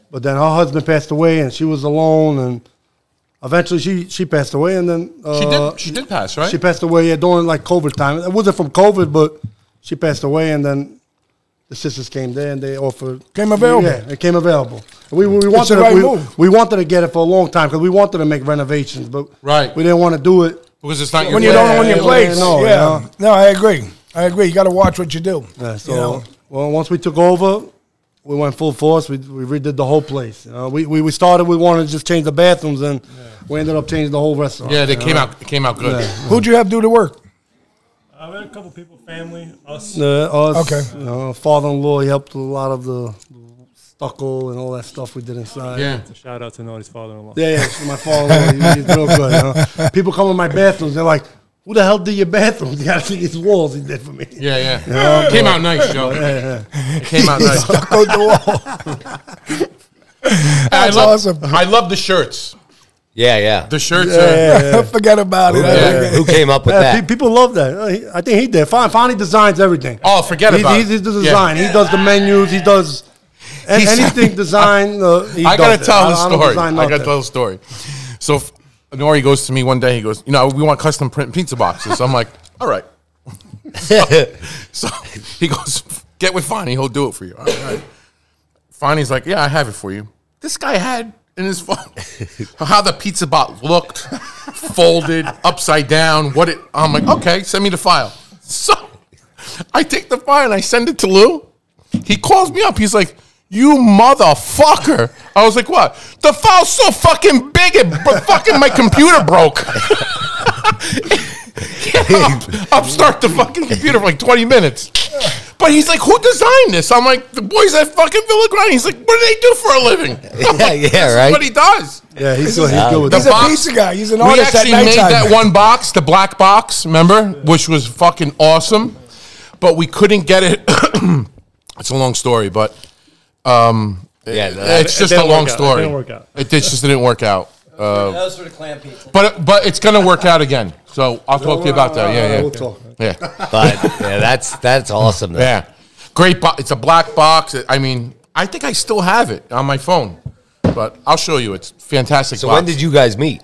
But then her husband passed away, and she was alone. And eventually, she passed away, and then She did pass, right? She passed away during like COVID time. It wasn't from COVID, but she passed away, and then the sisters came there and they offered. Came available. Yeah, it came available. We the wanted right to, move. we wanted to get it for a long time because we wanted to make renovations, but Right. we didn't want to do it. because it's not your When you place. don't own your yeah, place. no, Yeah. you know. No, I agree. You got to watch what you do. Yeah, so You know? well, once we took over, we went full force. We redid the whole place. We started. We wanted to just change the bathrooms, and we ended up changing the whole restaurant. Yeah, they you came know? out. It came out good. Yeah. Who'd you have do the work? We had a couple people, family, us. Us, Okay. father-in-law, he helped with a lot of the stucco and all that stuff we did inside. Yeah. It's a shout out to Nori's father-in-law. Yeah, my father-in-law, he's real good. People come in my bathrooms, they're like, who the hell did your bathrooms? You gotta see these walls he did for me. Yeah. Came out nice, Joe. It came out nice. Stuck on the wall. That's awesome. I love the shirts. Yeah. The shirts Forget about it. Who came up with that? People love that. I think he did. Fani designs everything. Oh, forget about it. He's the design. He does the menus. He does anything design. I got to tell the story. I got to tell the story. So Nori goes to me one day. He goes, we want custom print pizza boxes. So I'm like, all right. So he goes, get with Fani. He'll do it for you. All right. Fani's like, yeah, I have it for you. This guy had in his phone how the pizza box looked, folded, upside down. I'm like, okay, send me the file. So I take the file and I send it to Lou. He calls me up. He's like, you motherfucker. I was like, what? The file's so fucking big, fucking my computer broke. Upstart the fucking computer for like 20 minutes. But he's like, who designed this? I'm like, the boys at fucking Villa Grande. He's like, what do they do for a living? Like, right. That's what he does. Yeah, he's good with He's that. a pizza guy. He's an We artist at actually made nighttime. that one box, the black box, remember? Which was fucking awesome. But we couldn't get it. It's a long story, but it's just a long story. It didn't work out. It just didn't work out. That was for the clam pizza. But it's going to work out again. So I'll talk to you about that. Yeah. We'll talk. Yeah. But that's awesome. Though. Yeah. Great box. It's a black box. I mean, I think I still have it on my phone. But I'll show you. It's fantastic. So box. when did you guys meet?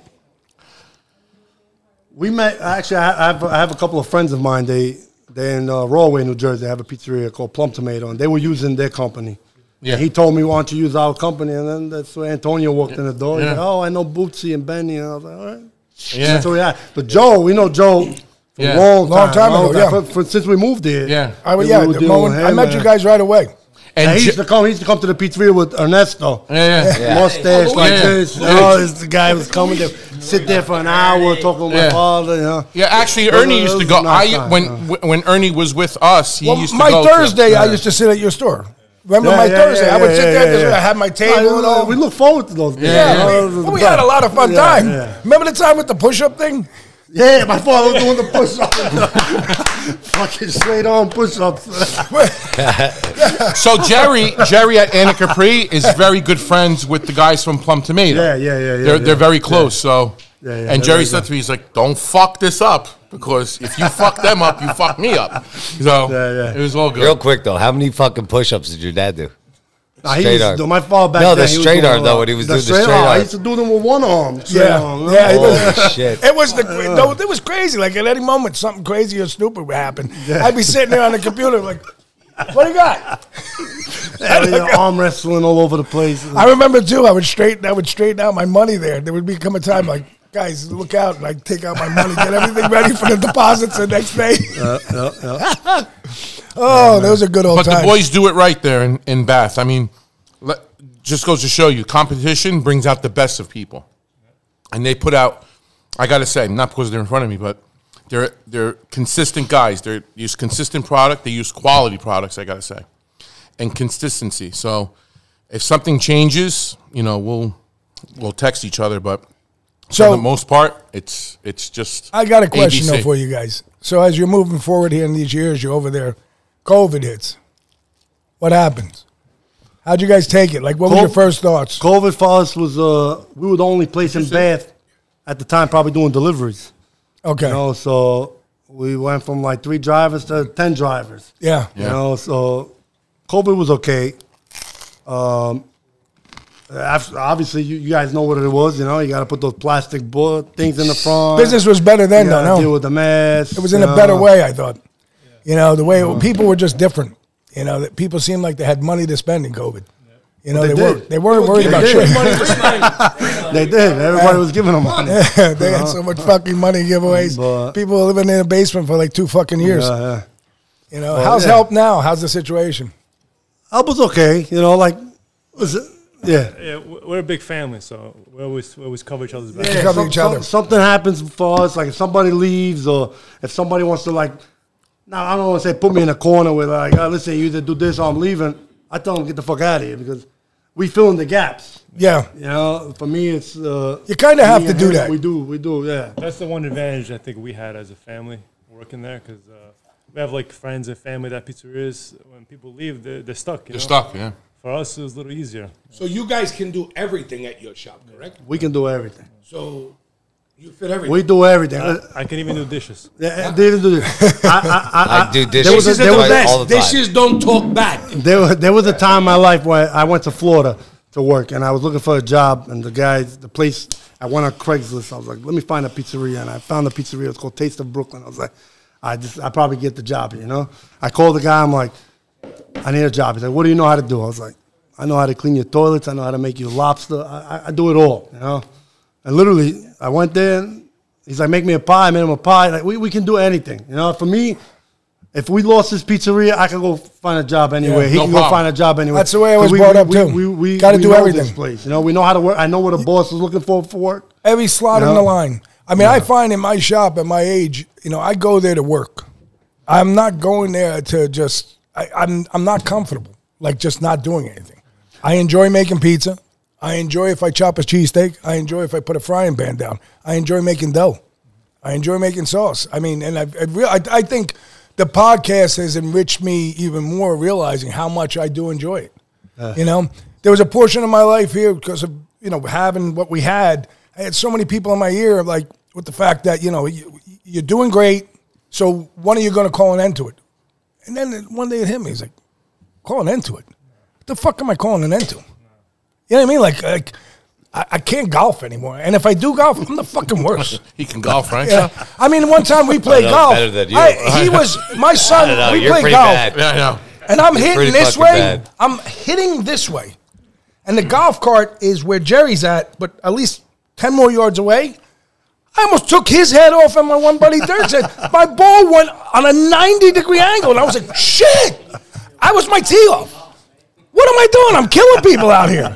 We met. Actually, I have a couple of friends of mine. They're in Rahway, New Jersey. They have a pizzeria called Plum Tomato, and they were using their company. Yeah. And he told me, why don't you use our company? And then that's where Antonio walked in the door. Yeah. He's like, oh, I know Bootsy and Benny. And I was like, all right. Yeah. That's what we had. But Joe, we know Joe for Yeah. a Long time ago, yeah. Since we moved here. Yeah. I I met you guys right away. And he used to come to the pizzeria with Ernesto. Yeah. Mustache like Yeah. this. The guy was coming there, sit there for an hour talking with my father. Yeah, actually, Ernie used to go. When Ernie was with us, he used to my go. Thursday, I used to sit at your store. Remember my Thursday? I would sit there. I had my table and all. We look forward to those days. We had a lot of fun time. Remember the time with the push-up thing? Yeah, my father was doing the push-ups. Fucking straight on push-ups. So Jerry at Anna Capri is very good friends with the guys from Plum Tomato. Yeah. They're very close. So, Yeah, and Jerry said to me, he's like, "Don't fuck this up because if you fuck them up, you fuck me up." So it was all good. Real quick though, how many fucking push-ups did your dad do? Straight arm. My father back No, then. the straight arm though. When he was doing the straight arm, I used to do them with one arm. Oh shit! It was it was crazy. Like at any moment, something crazy or stupid would happen. I'd be sitting there on the computer like, "What do you got?" Arm wrestling all over the place. I remember too. I would straighten out my money there. There would become a time like, guys, look out! And I'd take out my money, get everything ready for the deposits the next day. Oh, those are good old But times. the boys do it right there in Bath. I mean, just goes to show you, competition brings out the best of people. And they put out, I got to say, not because they're in front of me, but they're consistent guys. They use consistent product. They use quality products, I got to say, and consistency. So if something changes, we'll text each other. But for the most part, it's just I got a question ABC. though for you guys. So as you're moving forward here in these years, you're over there, COVID hits. What happens? How'd you guys take it? Like, what were your first thoughts? COVID for us was we were the only place in Bath at the time probably doing deliveries. Okay. So we went from like 3 drivers to 10 drivers. Yeah. So COVID was okay. Obviously, you guys know what it was. You got to put those plastic things in the front. Business was better then, though. No, deal with the mask. it was in a better way, I thought. The way people were just different. That people seemed like they had money to spend in COVID. They weren't worried about shit. They did. Everybody was giving them money. They had so much fucking money giveaways. People were living in a basement for like 2 fucking years. How's help now? How's the situation? Help was okay. Yeah, we're a big family, so we always cover each other's back. Yeah, cover each other. Something happens for us, like if somebody leaves or if somebody wants to now I don't want to say put me in a corner with listen, you either do this or I'm leaving. I tell them get the fuck out of here because we fill in the gaps. Yeah. You know, for me, it's you kind of have to do that. We do, yeah. That's the one advantage I think we had as a family working there, because we have like friends and family that pizzerias. When people leave, they're stuck. They're stuck, yeah. For us, it was a little easier. So you guys can do everything at your shop, correct? We can do everything. So you fit everything. We do everything. I can even do dishes. Yeah, they even do this. I do dishes. There was a- Dishes are there the was- best. all the time. Dishes don't talk back. There was a time in my life where I went to Florida to work, and I was looking for a job, and the place, I went on Craigslist. I was like, let me find a pizzeria, and I found a pizzeria. It's called Taste of Brooklyn. I was like, I probably get the job, you know? I called the guy. I'm like, I need a job. He's like, what do you know how to do? I was like, I know how to clean your toilets. I know how to make you lobster. I do it all, you know? And literally, I went there, and he's like, make me a pie. I made him a pie. Like, we can do anything, you know? For me, if we lost this pizzeria, I could go find a job anywhere. Yeah, he no can go problem. find a job anywhere. That's the way I was brought up, too. Gotta do know everything. This place, you know, we know how to work. I know what a boss is looking for work. Every slot You in know? the line. I mean, I find in my shop at my age, you know, I go there to work. I'm not going there to just. I'm not comfortable, like just not doing anything. I enjoy making pizza. I enjoy if I chop a cheesesteak. I enjoy if I put a frying pan down. I enjoy making dough. I enjoy making sauce. I mean, and I think the podcast has enriched me even more, realizing how much I do enjoy it. You know, there was a portion of my life here because of, you know, having what we had. I had so many people in my ear, like, with the fact that, you know, you're doing great, so when are you going to call an end to it? And then one day it hit me. He's like, call an end to it? What the fuck am I calling an end to? You know what I mean? Like I can't golf anymore. And if I do golf, I'm the fucking worst. He can golf, right? Yeah. I mean, one time we played know, golf. better than you. He was, my son, I don't know, we you're played pretty golf. bad. Yeah, I know. And I'm hitting pretty this fucking way. bad. I'm hitting this way. And the golf cart is where Jerry's at, but at least 10 more yards away. I almost took his head off and my one buddy Dirk said, my ball went on a 90-degree angle. And I was like, shit, I was my tee off. What am I doing? I'm killing people out here.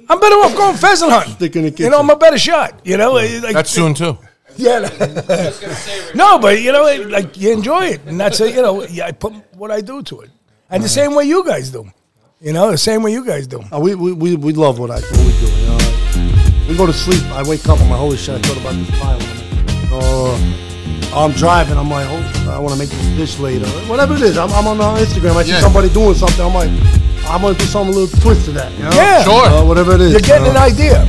I'm better off going pheasant hunting. Stick in the You know, I'm a better shot. You know, like, That's soon, too. yeah. No, but you know, like you enjoy it, and that's you know, I put what I do to it, and the same way you guys do. You know, the same way you guys do. We love what we do. You know, like, we go to sleep. I wake up. I'm like, holy shit! I thought about this pie. I'm driving. I'm like, oh, I want to make this dish later. Whatever it is, I'm on Instagram. I see somebody doing something. I'm like, I'm gonna do something a little twist to that. You know? Yeah. Sure. Whatever it is. You're getting an idea.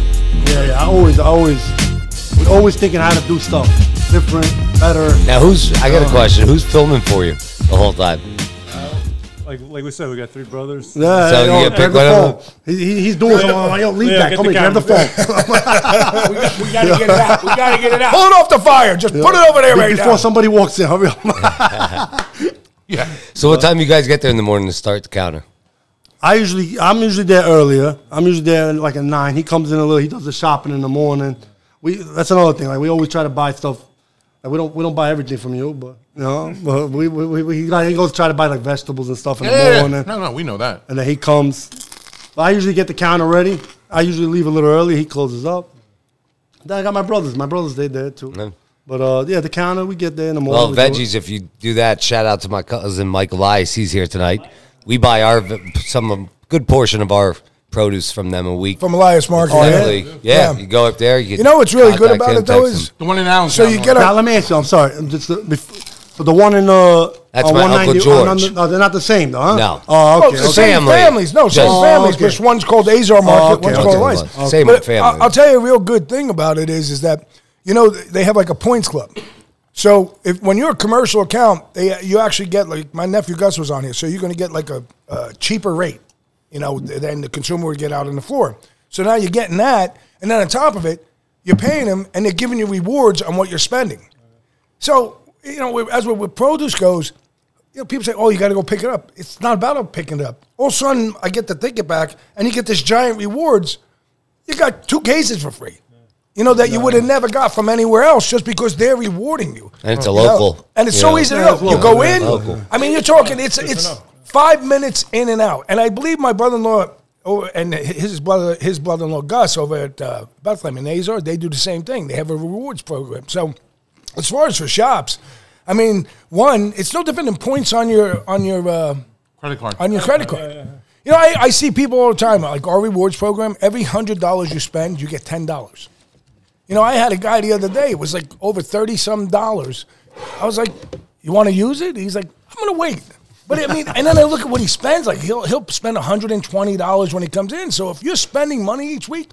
Yeah. We're always thinking how to do stuff different, better. Now, I got a question. Who's filming for you the whole time? Like we said, we got 3 brothers. Yeah, So you grab pick the one phone. of He's doing something. I'm like, yo, leave Yeah, that. get Come the here, grab the camera. phone. We got to get it out. We got to get it out. Pull it off the fire. Just put it over there right Before now. somebody walks in, hurry up. Yeah. So what time you guys get there in the morning to start the counter? I'm usually there earlier. I'm usually there like at 9. He comes in a little. He does the shopping in the morning. That's another thing. Like we always try to buy stuff. Like we don't buy everything from you, but you know, but he goes try to buy like vegetables and stuff in the morning. No, we know that. And then he comes. I usually get the counter ready. I usually leave a little early. He closes up. Then I got my brothers. My brothers, they there too. Yeah. But yeah, the counter, we get there in the Well, morning. veggies, if you do that, shout out to my cousin Mike Elias. He's here tonight. We buy a good portion of our produce from them a week. From Elias Market. Definitely. Yeah, you go up there. You know what's really good contact about him, it though text is him. The one in Allentown. so you get Now, a let me ask you. I'm sorry. For the one in That's on my Uncle 190 George. No, they're not the same, though, huh? No. Oh, okay. the okay. same Family. families. No, same Just- families. okay. Because one's called Azar Market, okay, one's okay. called Elias. Same But family. I'll tell you a real good thing about it is that, you know, they have like a points club. So when you're a commercial account, you actually get, like, my nephew Gus was on here, so you're going to get like a cheaper rate, you know, than the consumer would get out on the floor. So now you're getting that, and then on top of it, you're paying them, and they're giving you rewards on what you're spending. So, you know, as with produce goes, you know, people say, oh, you got to go pick it up. It's not about picking it up. All of a sudden, I get to take it back, and you get this giant rewards. You got 2 cases for free. You know, that you would have never got from anywhere else just because they're rewarding you. And it's a You know? local. And it's you so know. easy to Yeah, go. it's You go local. in. Local. I mean, you're talking, it's 5 minutes in and out. And I believe my brother-in-law and his brother-in-law Gus over at Bethlehem and Azar, they do the same thing. They have a rewards program. So as far as for shops, I mean, one, it's no different than points on your Credit card. on your credit card. You know, I see people all the time, like our rewards program, every $100 you spend, you get $10. You know, I had a guy the other day, it was like over $30-some. I was like, you want to use it? He's like, I'm going to wait. But I mean, and then I look at what he spends, like he'll spend $120 when he comes in. So if you're spending money each week,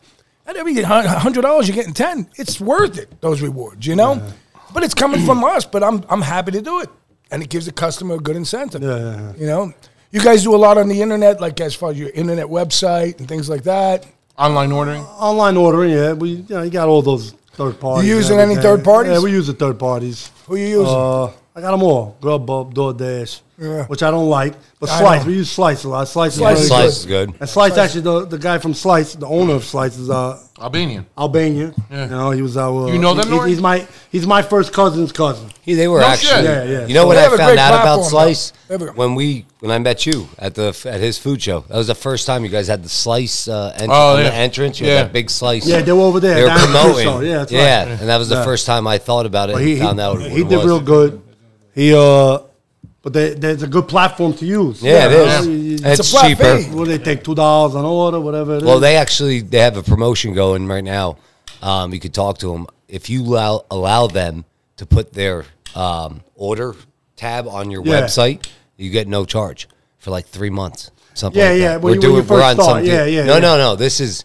at every $100 you're getting 10, it's worth it, those rewards, you know? Yeah. But it's coming from us, but I'm happy to do it. And it gives the customer a good incentive. Yeah. You know? You guys do a lot on the internet, like as far as your internet website and things like that. Online ordering? Online ordering, yeah. You got all those third parties. You using any third parties? Yeah, we use the third parties. Who you using? I got them all. Grubhub, DoorDash, which I don't like. But I Slice, know. we use Slice a lot. Slice Slice is good. And Slice, actually, the guy from Slice, the owner of Slice is Albanian. Albania. Yeah. You know, he was our. You know them, Nori? He's my first cousin's cousin. They were actually. Yeah. You know what They I have a found great out about platform, Slice though. when I met you at his food show. That was the first time you guys had the Slice on the entrance. You had that big Slice. Yeah, they were over there. They were down at the promoting. show. Yeah, that's yeah, right. and that was the first time I thought about it. And found out what he it did was. real good. But there's a good platform to use. Yeah, it is. It's a It's flat cheaper. fee. What do they take, $2 an order, whatever it is? Well, they have a promotion going right now. You could talk to them if you allow them to put their order tab on your website. You get no charge for like 3 months. Something like that. When you first start, No. This is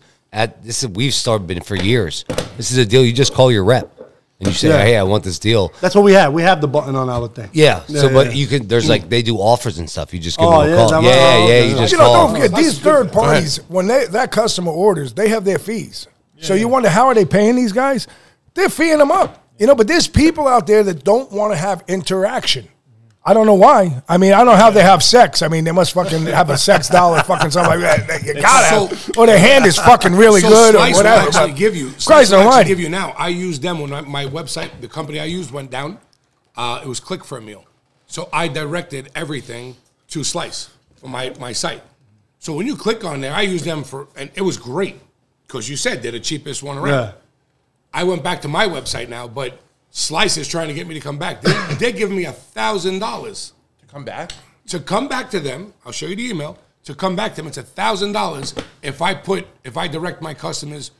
we've started been for years. This is a deal. You just call your rep and you say, "Hey, I want this deal." That's what we have. We have the button on our thing. Yeah. But you can. There's like they do offers and stuff. You just give them a call. You You just You know, call. don't forget, these third parties, when that customer orders, they have their fees. So you wonder, how are they paying these guys? They're feeing them up. You know, but there's people out there that don't want to have interaction. I don't know why. I mean, I don't know how they have sex. I mean, they must fucking have a sex doll or fucking something like that. You gotta have. Or their hand is fucking really good or Slice whatever. will actually give you. Christ Slice will almighty. actually give you now. I used them when my website, the company I used went down. It was Click for a Meal. So I directed everything to Slice for my site. So when you click on there, I used them and it was great because you said they're the cheapest one around. Yeah. I went back to my website now, but Slice is trying to get me to come back. They're giving me $1,000 To come back? to come back to them. I'll show you the email. To come back to them, it's $1,000 if I direct my customers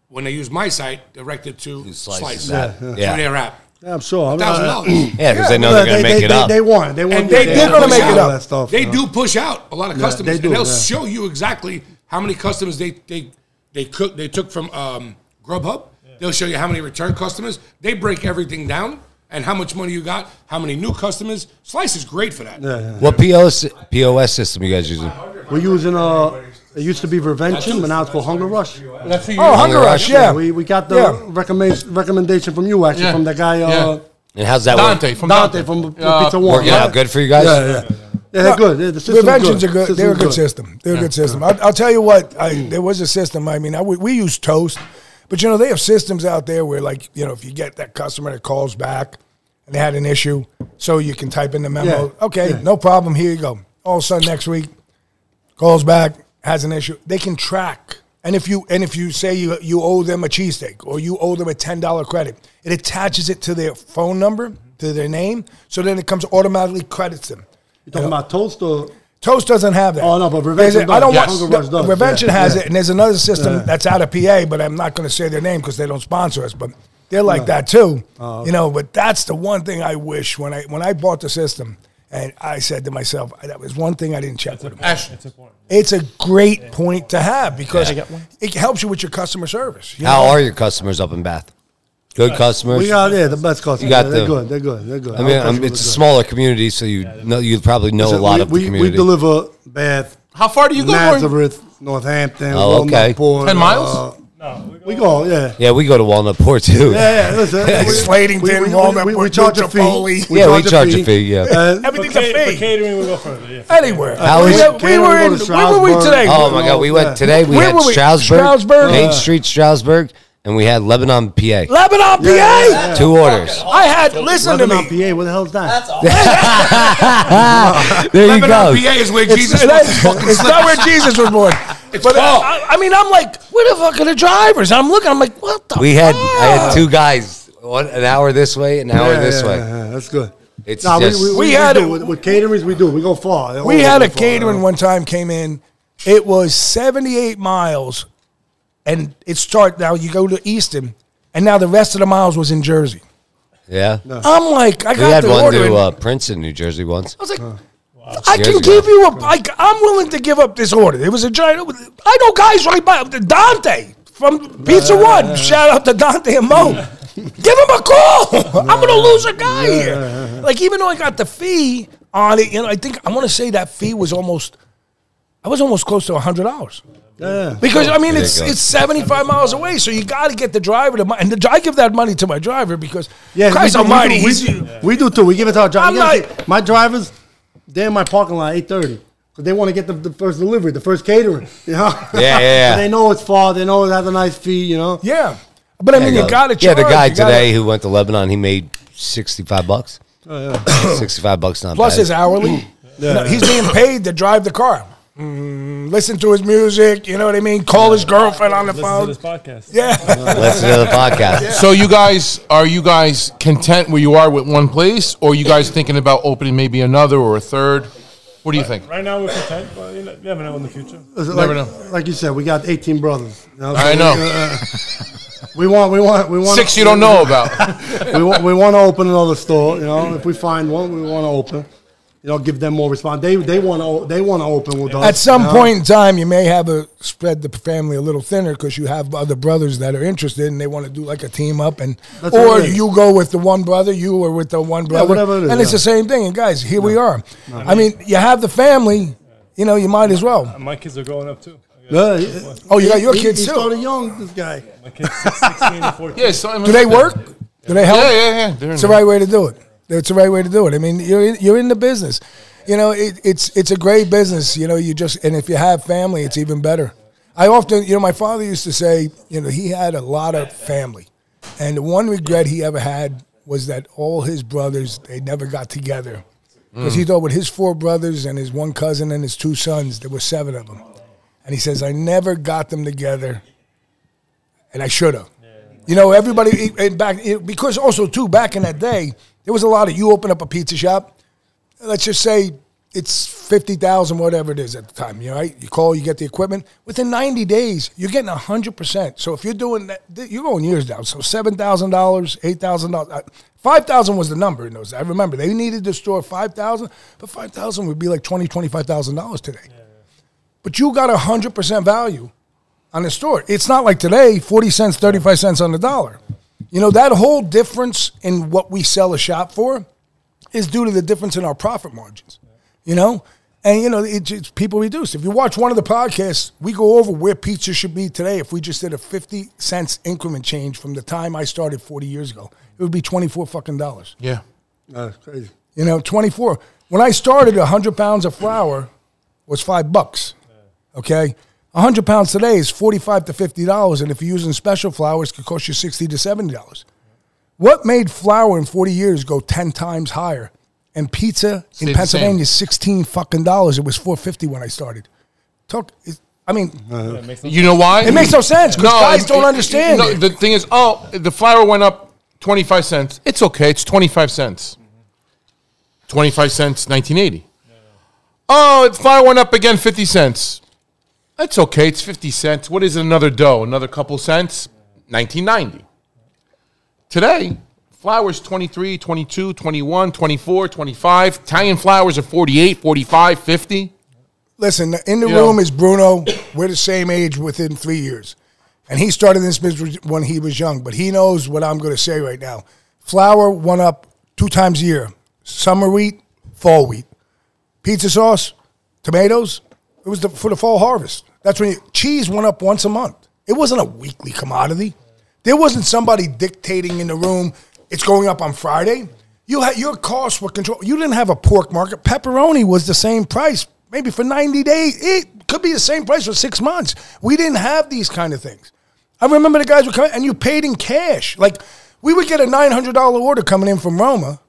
when they use my site, direct it to Slice. Yeah. To their app. Yeah, I'm sure. $1,000. Yeah, because they know they're gonna make it up. They want. They want. And they're gonna make it up. That stuff, They do push out a lot of customers, they do, and they'll yeah. show you exactly how many customers they took from Grubhub. They'll show you how many return customers. They break everything down and how much money you got, how many new customers. Slice is great for that. What POS system you guys using? We're using it used to be Revention, but now it's called Hunger Rush. That's for you. Oh, Hunger Rush, yeah. We got the recommendation from you, actually, from the guy And how's that Dante work? from Dante from Pizza One. Working out good for you guys? Yeah, they're good. The system's Revention's good. a good. They're a good system. They're a good system. I'll tell you what. There was a system. I mean, we use Toast, but you know they have systems out there where, like, you know, if you get that customer that calls back and they had an issue, so you can type in the memo. Yeah. Okay, no problem. Here you go. All of a sudden next week, calls back, has an issue. They can track. And if you say you owe them a cheesesteak or you owe them a $10 credit, it attaches it to their phone number, to their name, so then it comes automatically credits them. You talking about Toast or? Toast doesn't have that. Oh, no, but Revention I don't does. want. Hunger Rush does. Revention has Yeah. it, and there's another system that's out of PA, but I'm not going to say their name because they don't sponsor us. But they're like that too, you know. But that's the one thing I wish when I bought the system, and I said to myself, that was one thing I didn't check with them. It's important. It's a great point to have because it helps you with your customer service. You How know? are your customers up in Bath? Good customers? We got the best customers. You got they're the- good. They're good. They're good. I mean, it's a smaller community, so you probably know a lot of the We community. deliver Bath, How far do you go? Warren? Nazareth, Northampton, Oh, Walnut okay. Port, 10 miles? No, we go, yeah. Yeah, we go to Walnut Port too. Yeah, listen. Slatington, Walnut we Port, charge a fee. Chipotle. Yeah, we charge a fee, yeah. Everything's For a fee. catering, we go further. Yeah. Anywhere. How is- Where were we today? Oh my God, we went today. We Where had were we? Stroudsburg, Main Yeah. Street, Stroudsburg, and we had Lebanon, PA. Lebanon, PA. 2 orders. I had, listen to Lebanon, me. PA, what the hell's that? That's all. There you Lebanon, go. PA is where Jesus It's not where Jesus was born. It's But called. I mean, I'm like, where the fuck are the drivers? I'm looking, I'm like, what the I had fuck? 2 guys, an hour this way, an hour this way. Yeah, that's good. It's Nah, just we had do. a- with caterings, we do. We go far. We had a Go far, catering one time came in, It was 78 miles, and now you go to Easton, and now the rest of the miles was in Jersey. Yeah. I'm like, I We got had the one order. to Princeton, New Jersey once. I was like, I Years can ago. give you I'm willing to give up this order. It was a giant. I know guys right by Dante from Pizza One. Shout out to Dante and Mo. Give him a call. I'm gonna lose a guy here. Like, even though I got the fee on it, I think I want to say that fee was almost close to $100. Yeah. Because I mean, Ridiculous. it's 75 miles away, so you got to get the driver to. And I give that money to my driver because, Christ Almighty, we do too. We give it to our I'm drivers. like- My drivers, they're in my parking lot at 8:30 because they want to get the first delivery, the first catering. You know, Yeah. They know it's far. They know it has a nice fee. You know. yeah. But I mean, you got to charge. Yeah, the guy you gotta- today who went to Lebanon, he made $65. Oh, yeah. $65 not Plus bad. his hourly. He's being paid to drive the car. Listen to his music. You know what I mean? Call his girlfriend on the Listen to phone. this podcast. Yeah. Listen to the podcast. So are you guys content where you are with one place, or are you guys thinking about opening maybe another or a third? What do you think? Right now we're content, but you never know in the future. Never know. Like you said, we got 18 brothers. You know, I know. We want 6 you don't know about. we want to open another store. You know, if we find one, we want to open. You know, give them more response. They want to open with us. At some you know? point in time, you may have spread the family a little thinner because you have other brothers that are interested and they want to do like a team up, That's or what it is. you go with the one brother, you or with the one brother, whatever it is, and it's yeah. the same thing. And guys, here we are. I mean, you have the family. You know, you might as well. My kids are growing up too. Yeah, Oh, you got your he kids too. started young. This guy. My kids 16 and 14. Yeah, so Do they work? Do they help? Yeah. It's the right way to do it. It's the right way to do it. I mean, you're in the business. You know, it's a great business. You know, and if you have family, it's even better. I often, my father used to say, he had a lot of family, and the one regret he ever had was that all his brothers, they never got together, because he thought with his 4 brothers and his 1 cousin and his 2 sons, there were 7 of them, and he says, I never got them together, and I should have. Everybody because also too, back in that day, there was a lot of, you open up a pizza shop, let's just say it's 50,000, whatever it is at the time, right? You call, you get the equipment. Within 90 days, you're getting 100%. So if you're doing that, you're going years down. So $7,000, $8,000, $5,000 was the number in those. I remember they needed to store $5,000, but $5,000 would be like $20,000, $25,000 today. But you got 100% value on the store. It's not like today, 40 cents, 35 cents on the dollar. That whole difference in what we sell a shop for is due to the difference in our profit margins, and it's people reduce. If you watch one of the podcasts, we go over where pizza should be today. If we just did a 50 cents increment change from the time I started 40 years ago, it would be $24 fucking dollars. Yeah. That's crazy. 24. When I started, 100 pounds of flour was $5. Okay, 100 pounds today is $45 to $50, and if you're using special flour, it could cost you $60 to $70. What made flour in 40 years go 10 times higher? And pizza Stayed in the Pennsylvania is $16 fucking dollars. It was $4.50 when I started. You know why? It makes no sense because guys don't understand. No, the thing is, the flour went up 25 cents. It's okay. It's 25 cents. 25 cents, 1980. Oh, the flour went up again 50 cents. It's okay. It's 50 cents. What is another dough? Another couple cents? 1990. Today, flour's 23, 22, 21, 24, 25. Italian flours are 48, 45, 50. Listen, in the room is Bruno. We're the same age within 3 years. And he started this business when he was young, but he knows what I'm going to say right now. Flour went up 2 times a year. Summer wheat, fall wheat. Pizza sauce, tomatoes, it was for the fall harvest. That's when cheese went up once a month. It wasn't a weekly commodity. There wasn't somebody dictating in the room, it's going up on Friday. Your costs were controlled. You didn't have a pork market. Pepperoni was the same price, maybe for 90 days. It could be the same price for 6 months. We didn't have these kind of things. I remember the guys would come in, and you paid in cash. Like, we would get a $900 order coming in from Roma.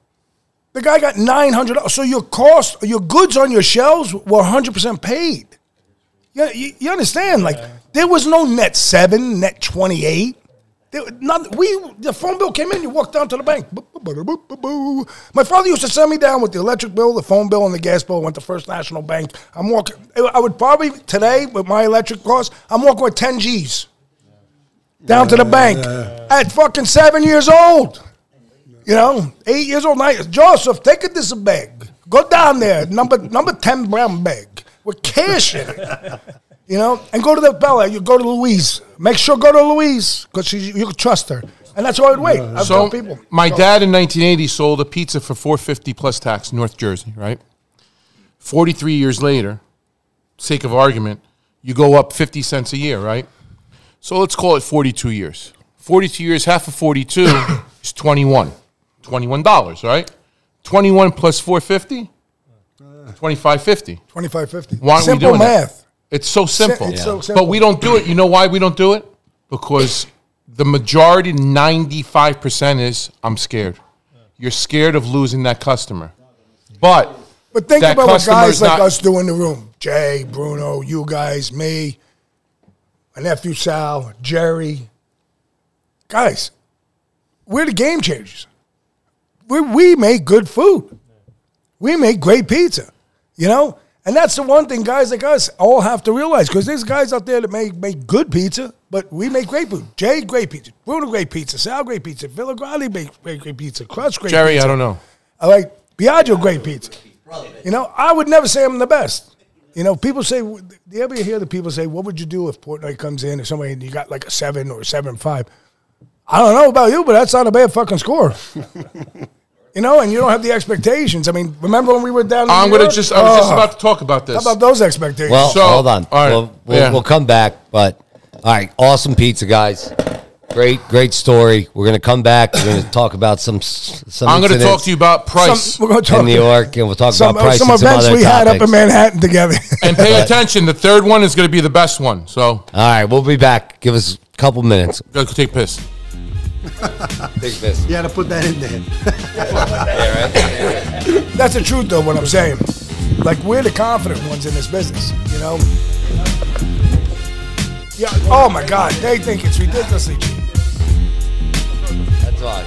The guy got $900. So your goods on your shelves were 100% paid. You understand? Like, there was no net 7, net 28. The phone bill came in, you walk down to the bank. My father used to send me down with the electric bill, the phone bill, and the gas bill. Went to First National Bank. I'm walking. I would probably, today, with my electric costs, I'm walking with 10 G's down to the bank at fucking 7 years old. 8 years old. Joseph, take it this bag. Go down there, number 10 brown bag with cash in it. And go to the Bella. You go to Louise. Make sure go to Louise because you can trust her. And that's why I would wait. I'd tell people. My dad in 1980 sold a pizza for $4.50 plus tax in North Jersey, right? 43 years later, sake of argument, you go up 50 cents a year, right? So let's call it 42 years. 42 years, half of 42 is 21. $21, right? 21 plus 450? 25.50. 25.50. Why aren't we Simple doing math. That? It's so simple. It's so simple. But we don't do it. You know why we don't do it? Because the majority, 95% is, I'm scared. You're scared of losing that customer. But think about what guys like us do in the room. Jay, Bruno, you guys, me, my nephew Sal, Jerry. Guys, we're the game changers. We make good food. We make great pizza, And that's the one thing guys like us all have to realize, because there's guys out there that make good pizza, but we make great food. Jay, great pizza. Bruno, great pizza. Sal, great pizza. Grande, great pizza. Crush, great Jerry, pizza. I don't know. I like Biagio, great pizza. I would never say I'm the best. People say, do you ever hear the people say, what would you do if Portnoy comes in or somebody and you got like a 7 or 7.5? I don't know about you, but that's not a bad fucking score. And you don't have the expectations. I mean, remember when we were down in I was York? just about to talk about this. How about those expectations? Well, hold on. All right. We'll come back. But, all right, awesome pizza, guys. Great story. We're going to come back. We're going to talk about some I'm going to talk to you about price we're going to talk in New York, and we'll talk about price some and some events other we had up topics. in Manhattan together. And pay attention. The third one is going to be the best one. So, All right, we'll be back. Give us a couple minutes. go take a piss. Take this. You had to put that in there. That's the truth, though, what I'm saying. Like, we're the confident ones in this business, Yeah. Oh, my God. They think it's ridiculously cheap. That's all.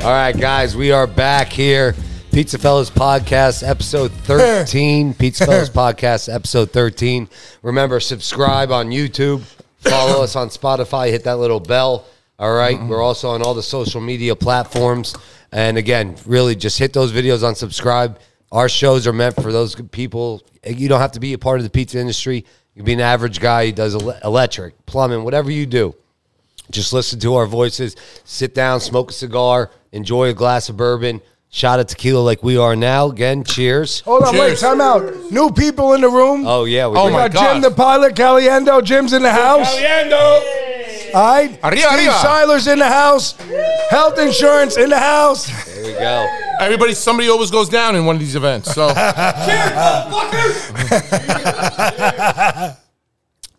All right, guys, we are back here. PizzaFellas Podcast, episode 13. PizzaFellas Podcast, episode 13. Remember, subscribe on YouTube. Follow us on Spotify. Hit that little bell. All right. We're also on all the social media platforms. And again, really just hit those videos on subscribe. Our shows are meant for those people. You don't have to be a part of the pizza industry. You can be an average guy who does electric, plumbing, whatever you do. Just listen to our voices. Sit down, smoke a cigar, enjoy a glass of bourbon. Shot of tequila like we are now. Again, cheers. Hold on, Cheers. wait, time out. New people in the room. Oh, yeah. Oh, We my got God. Jim the pilot, Caliendo. Jim's in the house. Caliendo. All right. Arriba, Steve arriba. Seiler's in the house. Health insurance in the house. There we go. Somebody always goes down in one of these events. So,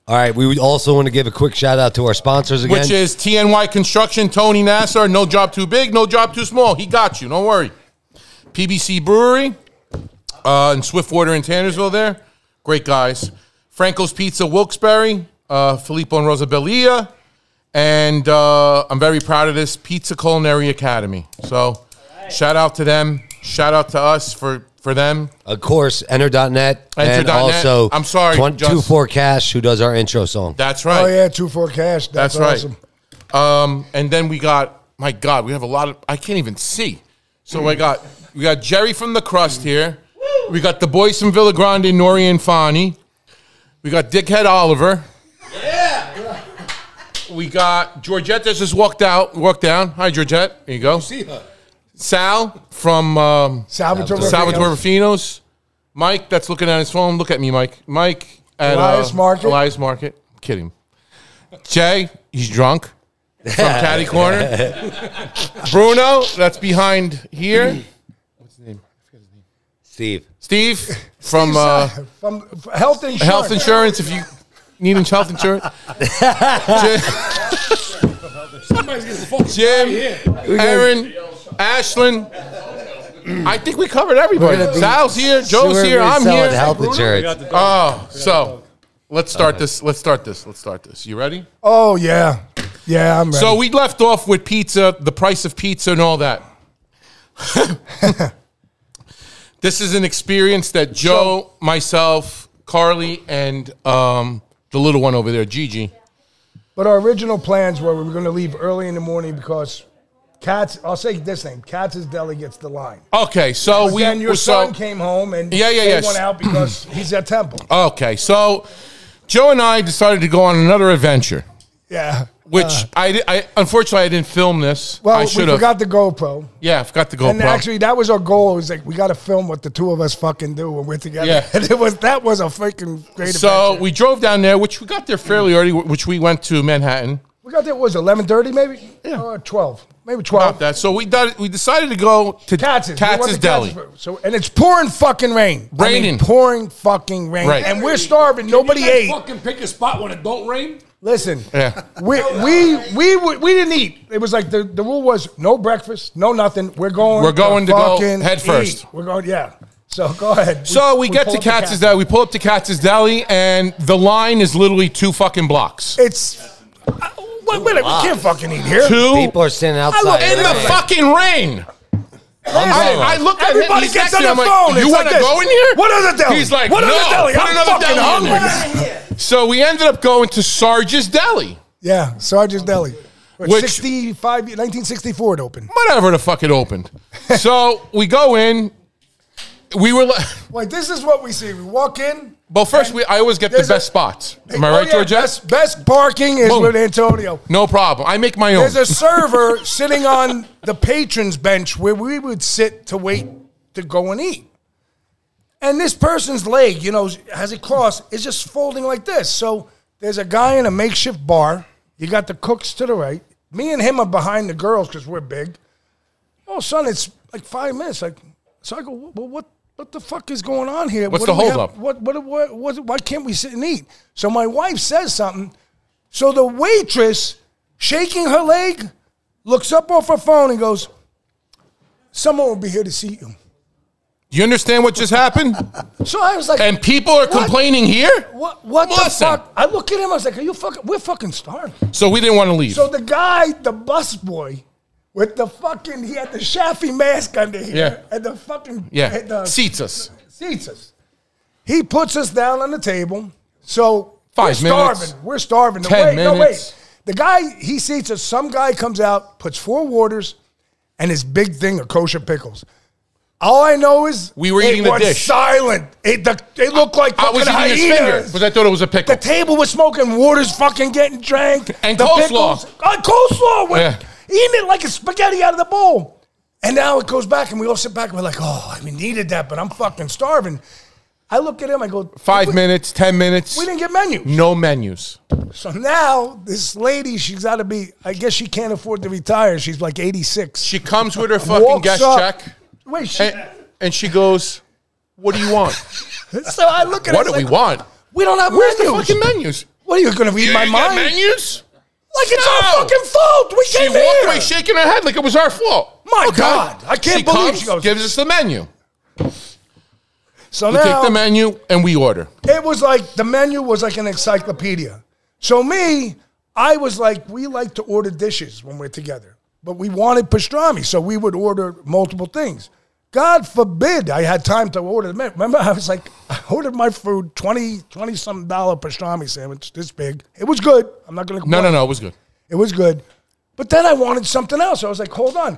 All right. We would also want to give a quick shout out to our sponsors again. which is TNY Construction, Tony Nassar. No job too big, no job too small. He got you. Don't worry. PBC Brewery in Swiftwater and Tannersville there. Great guys. Franco's Pizza, Wilkes-Barre. Filippo and Rosa Belia. And I'm very proud of this, Pizza Culinary Academy. So shout out to them. Shout out to us for them. Of course, Enter.net. And Enter.net. also, I'm sorry, 24 Cash, who does our intro song. That's right. Oh, yeah, 2-4 cash. That's awesome. Right. And then we got, my God, we have a lot of, I can't even see. So we got Jerry from The Crust here. We got the boys from Villa Grande, Nori and Fani. We got Dickhead Oliver. Yeah. We got Georgette that just walked down. Hi, Georgette. There you go. See her. Sal from Salvatore Rufino's. Mike that's looking at his phone. Look at me, Mike. Mike at Elias Market. Elias Market. I'm kidding. Jay, he's drunk. From Caddy Corner. Bruno, that's behind here. What's his name? I forget his name. Steve. From Health Insurance. Health Insurance, if you need health insurance. Jim, Aaron, Ashlyn. I think we covered everybody. Sal's here, Joe's here, I'm here. Health insurance. Oh, so Let's start this. Let's start this. You ready? Oh, yeah. Yeah, I'm ready. So we left off with pizza, the price of pizza and all that. This is an experience that Joe, myself, Carly, and the little one over there, Gigi. But our original plans were we were going to leave early in the morning because I'll say this name, Katz's Deli gets the line. Okay, so But then your son came home and they went out because he's at Temple. Okay, so Joe and I decided to go on another adventure. Yeah. Which I unfortunately I didn't film this. Well, I should we have. forgot the GoPro. Yeah, I forgot the GoPro. And actually, that was our goal. It was like, we got to film what the two of us fucking do when we're together. Yeah. And that was a freaking great So adventure. we drove down there, which we got there fairly early, which we went to Manhattan. We got there, what was it, 11:30 maybe? Yeah. Or 12. Maybe 12. About that. So we decided to go to Katz's. We went Katz's to Deli. Katz's. So, and it's pouring fucking rain. Raining. Pouring fucking rain. Right. And we're starving. Nobody you guys ate. fucking pick a spot when it don't rain? Listen, Yeah. we didn't eat. It was like the rule was no breakfast, no nothing. We're going to go fucking head first. eat. We're going, yeah. So go ahead. So we get pull to up the Katz's Deli. We pull up to Katz's Deli, and the line is literally 2 fucking blocks. It's wait, we can't fucking eat here. 2 People are sitting outside. in the fucking rain. I look at him. Everybody He's gets next to on me, the I'm phone. like, you It's want like to this. go in here? What other deli? He's like, what no. other deli? Put I'm another fucking deli in hungry. there. So we ended up going to Sarge's Deli. Yeah, Sarge's Deli. Which- 1964 it opened. Whatever the fuck it opened. So we go in. We were like, Wait, this is what we see. We walk in. well, first I always get the There's best a- spots. Am I right, Georgette? Best parking is Boom. with Antonio. No problem. I make my own. There's a server sitting on the patrons bench where we would sit to wait to go and eat. And this person's leg, as it crossed, is just folding like this. So there's a guy in a makeshift bar. You got the cooks to the right. Me and him are behind the girls because we're big. Oh, son, it's like 5 minutes. So I go, well, what the fuck is going on here? What's What the do we holdup? have- why can't we sit and eat? So my wife says something. So the waitress, shaking her leg, looks up off her phone and goes, someone will be here to see you. Do you understand what just happened? So I was like, And people are complaining here? what the Listen. fuck? I look at him, I was like, we're fucking starving. So we didn't want to leave. So the guy, the bus boy, with the fucking, he had the Shafi mask under here. Yeah. And the fucking, Seats us. seats us. He puts us down on the table. So 5 we're minutes. starving. We're starving. 10 No, minutes. wait. The guy, he seats us. Some guy comes out, puts 4 waters, and his big thing of kosher pickles. All I know is We were eating it the was dish. silent. It looked like I was fucking eating his finger hyenas. because I thought it was a pickle. The table was smoking, water's fucking getting drank. And the coleslaw. Coleslaw. Yeah. Eating it like a spaghetti out of the bowl. And now it goes back, and we all sit back, and we're like, oh, we needed that, but I'm fucking starving. I look at him, I go, 5 minutes, 10 minutes. we didn't get menus. No menus. So now this lady, she's got to be, I guess she can't afford to retire. She's like 86. She comes with her fucking Walks guest up. check, Wait, and she goes, "What do you want? so I look at her. What do we want? We don't have Where's menus. the fucking menus? What are you going to read You my ain't got mind? menus? Like it's No. our fucking fault. We She came walked here. away shaking her head like it was our fault. My God, I can't she believe comes, she goes. gives us the menu. So We now take the menu and we order. it was like the menu was like an encyclopedia. So me, I was like, we like to order dishes when we're together, but we wanted pastrami, so we would order multiple things. God forbid I had time to order the menu. Remember, I was like, I ordered my food, $20-something pastrami sandwich, this big. It was good. I'm not going to complain. No, it was good. It was good. But then I wanted something else. I was like, hold on.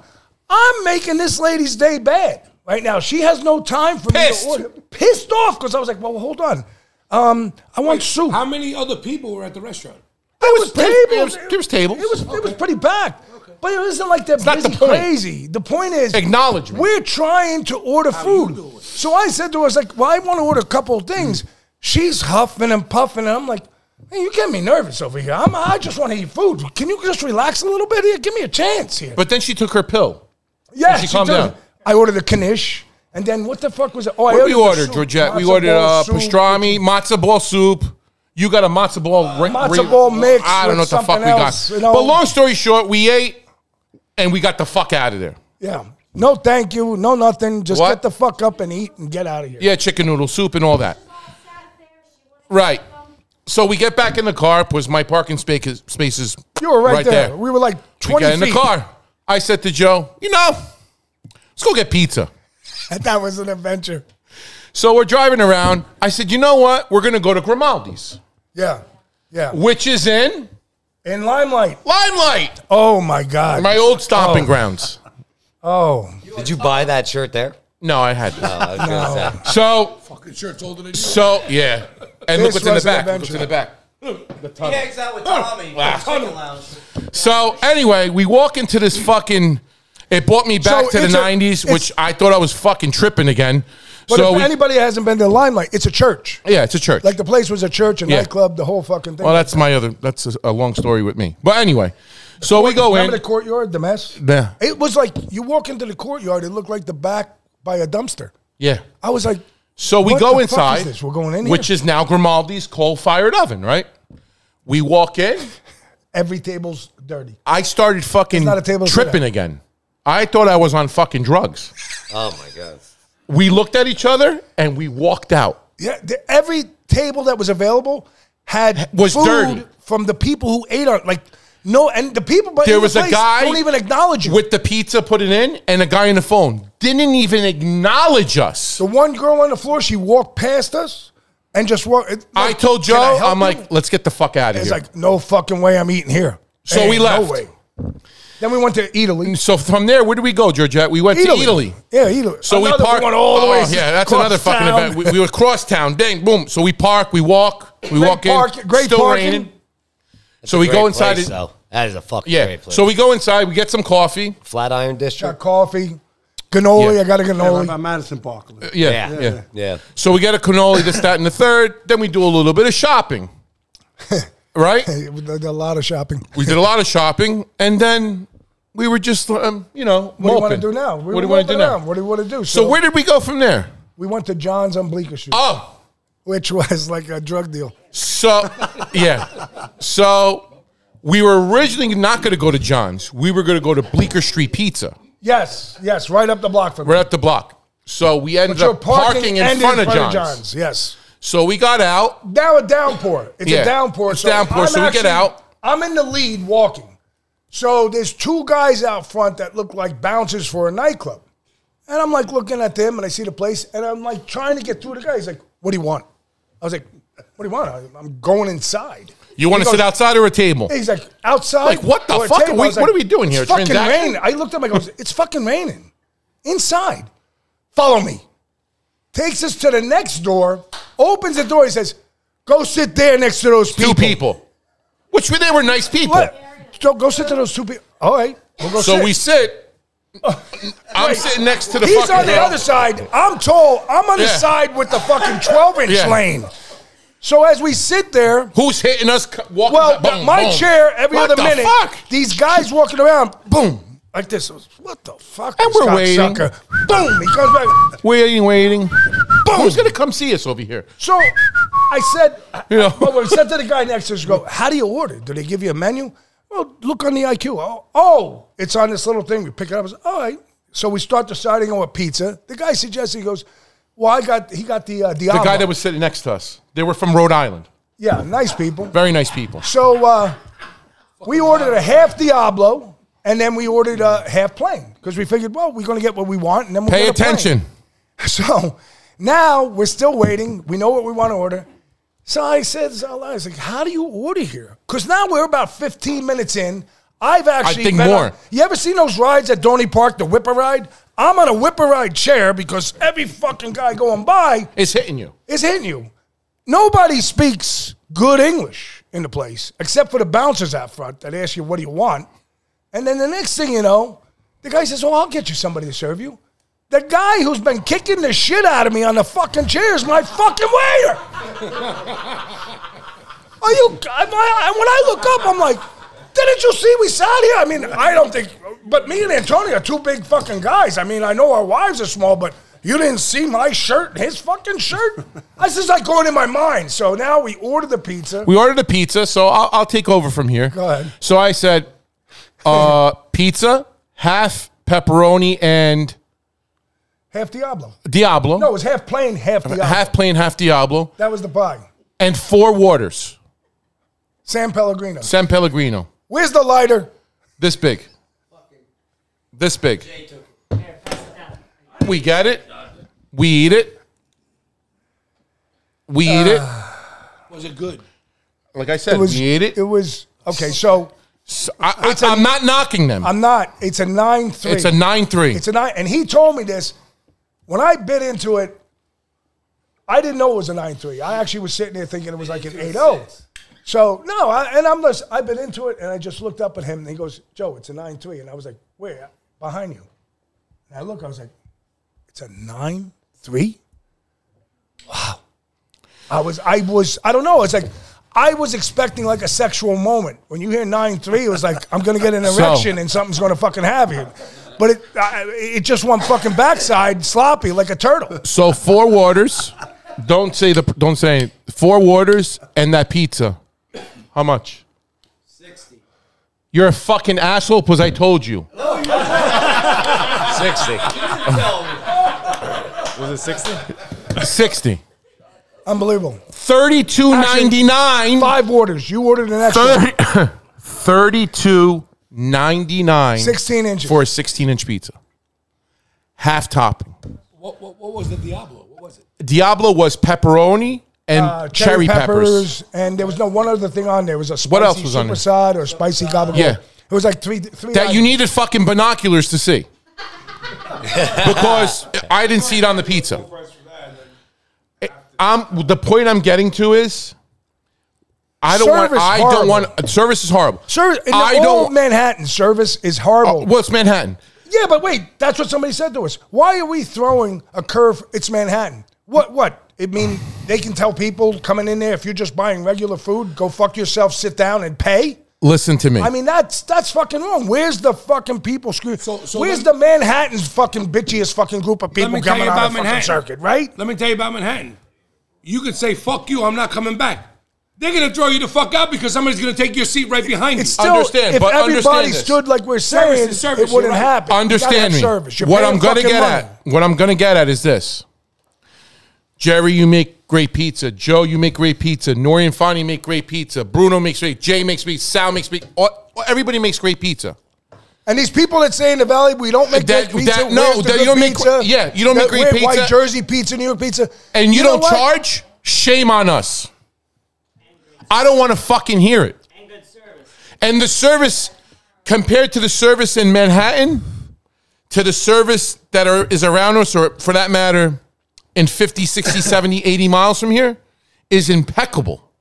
I'm making this lady's day bad right now. She has no time for Pissed. me to order. Pissed off because I was like, well, hold on. I want soup. How many other people were at the restaurant? There was tables. There was tables. It was pretty packed. But it wasn't like they're not busy the point. crazy. The point is Acknowledgement. we're trying to order food. So I said to her, I was like, well, I want to order a couple of things. She's huffing and puffing, and I'm like, hey, you get me nervous over here. I just want to eat food. Can you just relax a little bit here? Give me a chance here. But then she took her pill. Yeah, she calmed did. down. I ordered a knish, and then what the fuck was it? Oh, What I did we the order, soup, Georgette? We matzo ordered ball soup. pastrami, matzo ball soup. You got a matzo ball. Matzo ball mix I don't know with what the fuck we something else, got. you know? But long story short, we ate and we got the fuck out of there. Yeah. No, thank you. No, nothing. Just What? get the fuck up and eat and get out of here. Yeah, chicken noodle soup and all that. Right. So we get back in the car because my parking spaces. You were right there. We were like 20 we get in feet. the car. I said to Joe, let's go get pizza. And that was an adventure. So we're driving around. I said, you know what? We're going to go to Grimaldi's. Yeah. Which is in Limelight. Limelight. Oh, my God. My old stomping grounds. Oh. Did you buy that shirt there? No, I had to. I was gonna say. So, Fucking shirt's older than you. so yeah. And This look what's in the was an back. Look what's adventure. in the back. He hangs out with Tommy. Chicken Lounge. So anyway, we walk into this fucking. It brought me back So to the it's '90s, which I thought I was fucking tripping again. But So if anybody hasn't been to Limelight, it's a church. yeah, it's a church. Like the place was a church, a Yeah. nightclub, the whole fucking thing. Well, that's my other. That's a long story with me. But anyway, so we go Remember in. the courtyard, the mess? Yeah. It was like you walk into the courtyard, it looked like the back by a dumpster. Yeah. I was like, So we what go the fuck inside, is this? We're going in here? which is now Grimaldi's coal-fired oven, right? We walk in. Every table's dirty. I started fucking It's not a table to sit tripping at. again. I thought I was on fucking drugs. Oh my God. We looked at each other and we walked out. Yeah, every table that was available had Was food dirty. from the people who ate on. Like no, and the people. But There in was the a place guy don't even acknowledge you. with the pizza, put it in, and a guy on the phone didn't even acknowledge us. The one girl on the floor, she walked past us and just walked. I told "Can Joe, help I'm you?" like, let's get the fuck out of It's here. like, no fucking way I'm eating here. So we Ain't left. No way. Then we went to Italy. So from there, where did we go, Georgette? We went to Italy. Yeah, Italy. So Another we parked. one all the way. Yeah, that's across another fucking town. event. We were cross town. Dang, boom. So we park, we walk in. Great Still parking. raining. So we go inside. Place, though. That is a fucking Yeah. great place. So we go inside. We get some coffee. Flatiron Got District. coffee, cannoli. Yeah. I got a Yeah, cannoli. by Madison Park. Yeah. Yeah. So we get a cannoli, this, that, and the third. Then we do a little bit of shopping. Right? We did a lot of shopping. We did a lot of shopping, and then we were just, What do you want to moping. do now? What do you want to do now? What do you want to do? So where did we go from there? we went to John's on Bleecker Street, Oh, which was like a drug deal. so yeah. So we were originally not going to go to John's. We were going to go to Bleecker Street Pizza, Yes, right up the block from right up the block. So we ended But you're up parking in ended front of John's. Yes. So we got out. Now a downpour. It's Yeah, a downpour. it's downpour, so we get out. I'm in the lead walking. So there's two guys out front that look like bouncers for a nightclub. And I'm like looking at them and I see the place and I'm like trying to get through the guy. He's like, what do you want? I was like, what do you want? I'm going inside. You want He to sit goes- outside or a table? He's like, outside? Like, what the or a fuck? table? I was What are we doing here, It's fucking transaction? raining. I looked at him, I goes, it's fucking raining. Inside. Follow me. Takes us to the next door, opens the door, he says, go sit there next to those people. Two people. Which they were nice people. What? So go sit to those two people. All right. We'll go So sit. we sit. I'm sitting next to the He's fucking on the girl. other side. I'm tall. I'm on the Yeah. side with the fucking 12-inch Yeah. lane. So as we sit there, Who's hitting us? Walking well, boom, my boom. chair every What other the minute, fuck? these guys walking around, boom, like this. What the fuck? And this we're waiting. cocksucker? Boom, he comes back. Waiting. Who's gonna come see us over here? So I said, You know. well, we said to the guy next to us, go, how do you order? Do they give you a menu? Well, look on the IQ. Oh, it's on this little thing. We pick it up. I said, all right. So we start deciding on a pizza. The guy suggested, he goes, well, he got the Diablo. The guy that was sitting next to us. They were from Rhode Island. Yeah, nice people. Very nice people. So we ordered a half Diablo, and then we ordered a half plain because we figured, well, we're going to get what we want, and then we'll Pay get a plain. attention. So now we're still waiting. We know what we want to order. So I said, I was like, how do you order here? Because now we're about 15 minutes in. I've actually think been more. on- you ever seen those rides at Donny Park, the Whipper Ride? I'm on a Whipper Ride chair because every fucking guy going by It's hitting you. is hitting you. Nobody speaks good English in the place, except for the bouncers out front that ask you, what do you want? And then the next thing you know, the guy says, oh, I'll get you somebody to serve you. The guy who's been kicking the shit out of me on the fucking chair is my fucking waiter. Are you? When I look up, I'm like, didn't you see we sat here? I mean, I don't think, but me and Antonio are two big fucking guys. I mean, I know our wives are small, but you didn't see my shirt, his fucking shirt? This is like going in my mind. So now we ordered the pizza. We ordered a pizza, so I'll take over from here. Go ahead. So I said, pizza, half pepperoni and Half Diablo. Diablo. No, it was half plain, half Diablo. Half plain, half Diablo. That was the pie. And 4 waters. San Pellegrino. San Pellegrino. Where's the lighter? This big. This big. We get it. We eat it. We eat it. Was it good? Like I said, we ate it. It was okay. So I'm not knocking them. I'm not. It's a 9.3. It's a 9.3. It's a 9. And he told me this when I bit into it. I didn't know it was a 9.3. I actually was sitting there thinking it was like an 8.0. So no, I've been into it, and I just looked up at him, and he goes, "Joe, it's a 9.3," and I was like, "Where? Behind you?" And I look, I was like, "It's a 9.3." Wow. I don't know. It's like I was expecting like a sexual moment. When you hear 9.3, it was like I'm gonna get an erection and something's gonna fucking have you. But it just went fucking backside sloppy like a turtle. So 4 waters. Don't say 4 waters and that pizza. How much? 60. You're a fucking asshole because I told you. 60. Was it 60? 60. Unbelievable. $32.99. 5 orders. You ordered an extra. $32.99. 16 inches. For a 16-inch pizza. Half topping. What was the Diablo? What was it? Diablo was pepperoni and cherry peppers. And there was one other thing on there. It was a spicy What else was on there? supersad or spicy gabagool. Yeah. It was like three That items. you needed fucking binoculars to see. Because I didn't see it on the pizza. The point I'm getting to is service is horrible. Service in all Manhattan, service is horrible. What's Manhattan? Yeah, but wait, that's what somebody said to us. Why are we throwing a curve? It's Manhattan. What? I mean, they can tell people coming in there, if you're just buying regular food, go fuck yourself, sit down and pay? Listen to me. I mean, that's fucking wrong. Where's the fucking people screwed? Where's the Manhattan's fucking bitchiest fucking group of people coming on the fucking circuit, right? Let me tell you about Manhattan. You could say, fuck you, I'm not coming back. They're going to throw you the fuck out because somebody's going to take your seat right behind you. It's still, if everybody stood like we're saying, it wouldn't happen. Understand me. What I'm going to get at is this. Jerry, you make great pizza. Joe, you make great pizza. Nori and Fani make great pizza. Bruno makes great. Jay makes great. Sal makes great. Everybody makes great pizza. And these people that say in the Valley, we don't make great pizza. You don't make great pizza. White Jersey pizza, New York pizza. And you don't charge? Shame on us. I don't want to fucking hear it. And good service. And the service, compared to the service in Manhattan, to the service that is around us, or for that matter, in 50, 60, 70, 80 miles from here, is impeccable.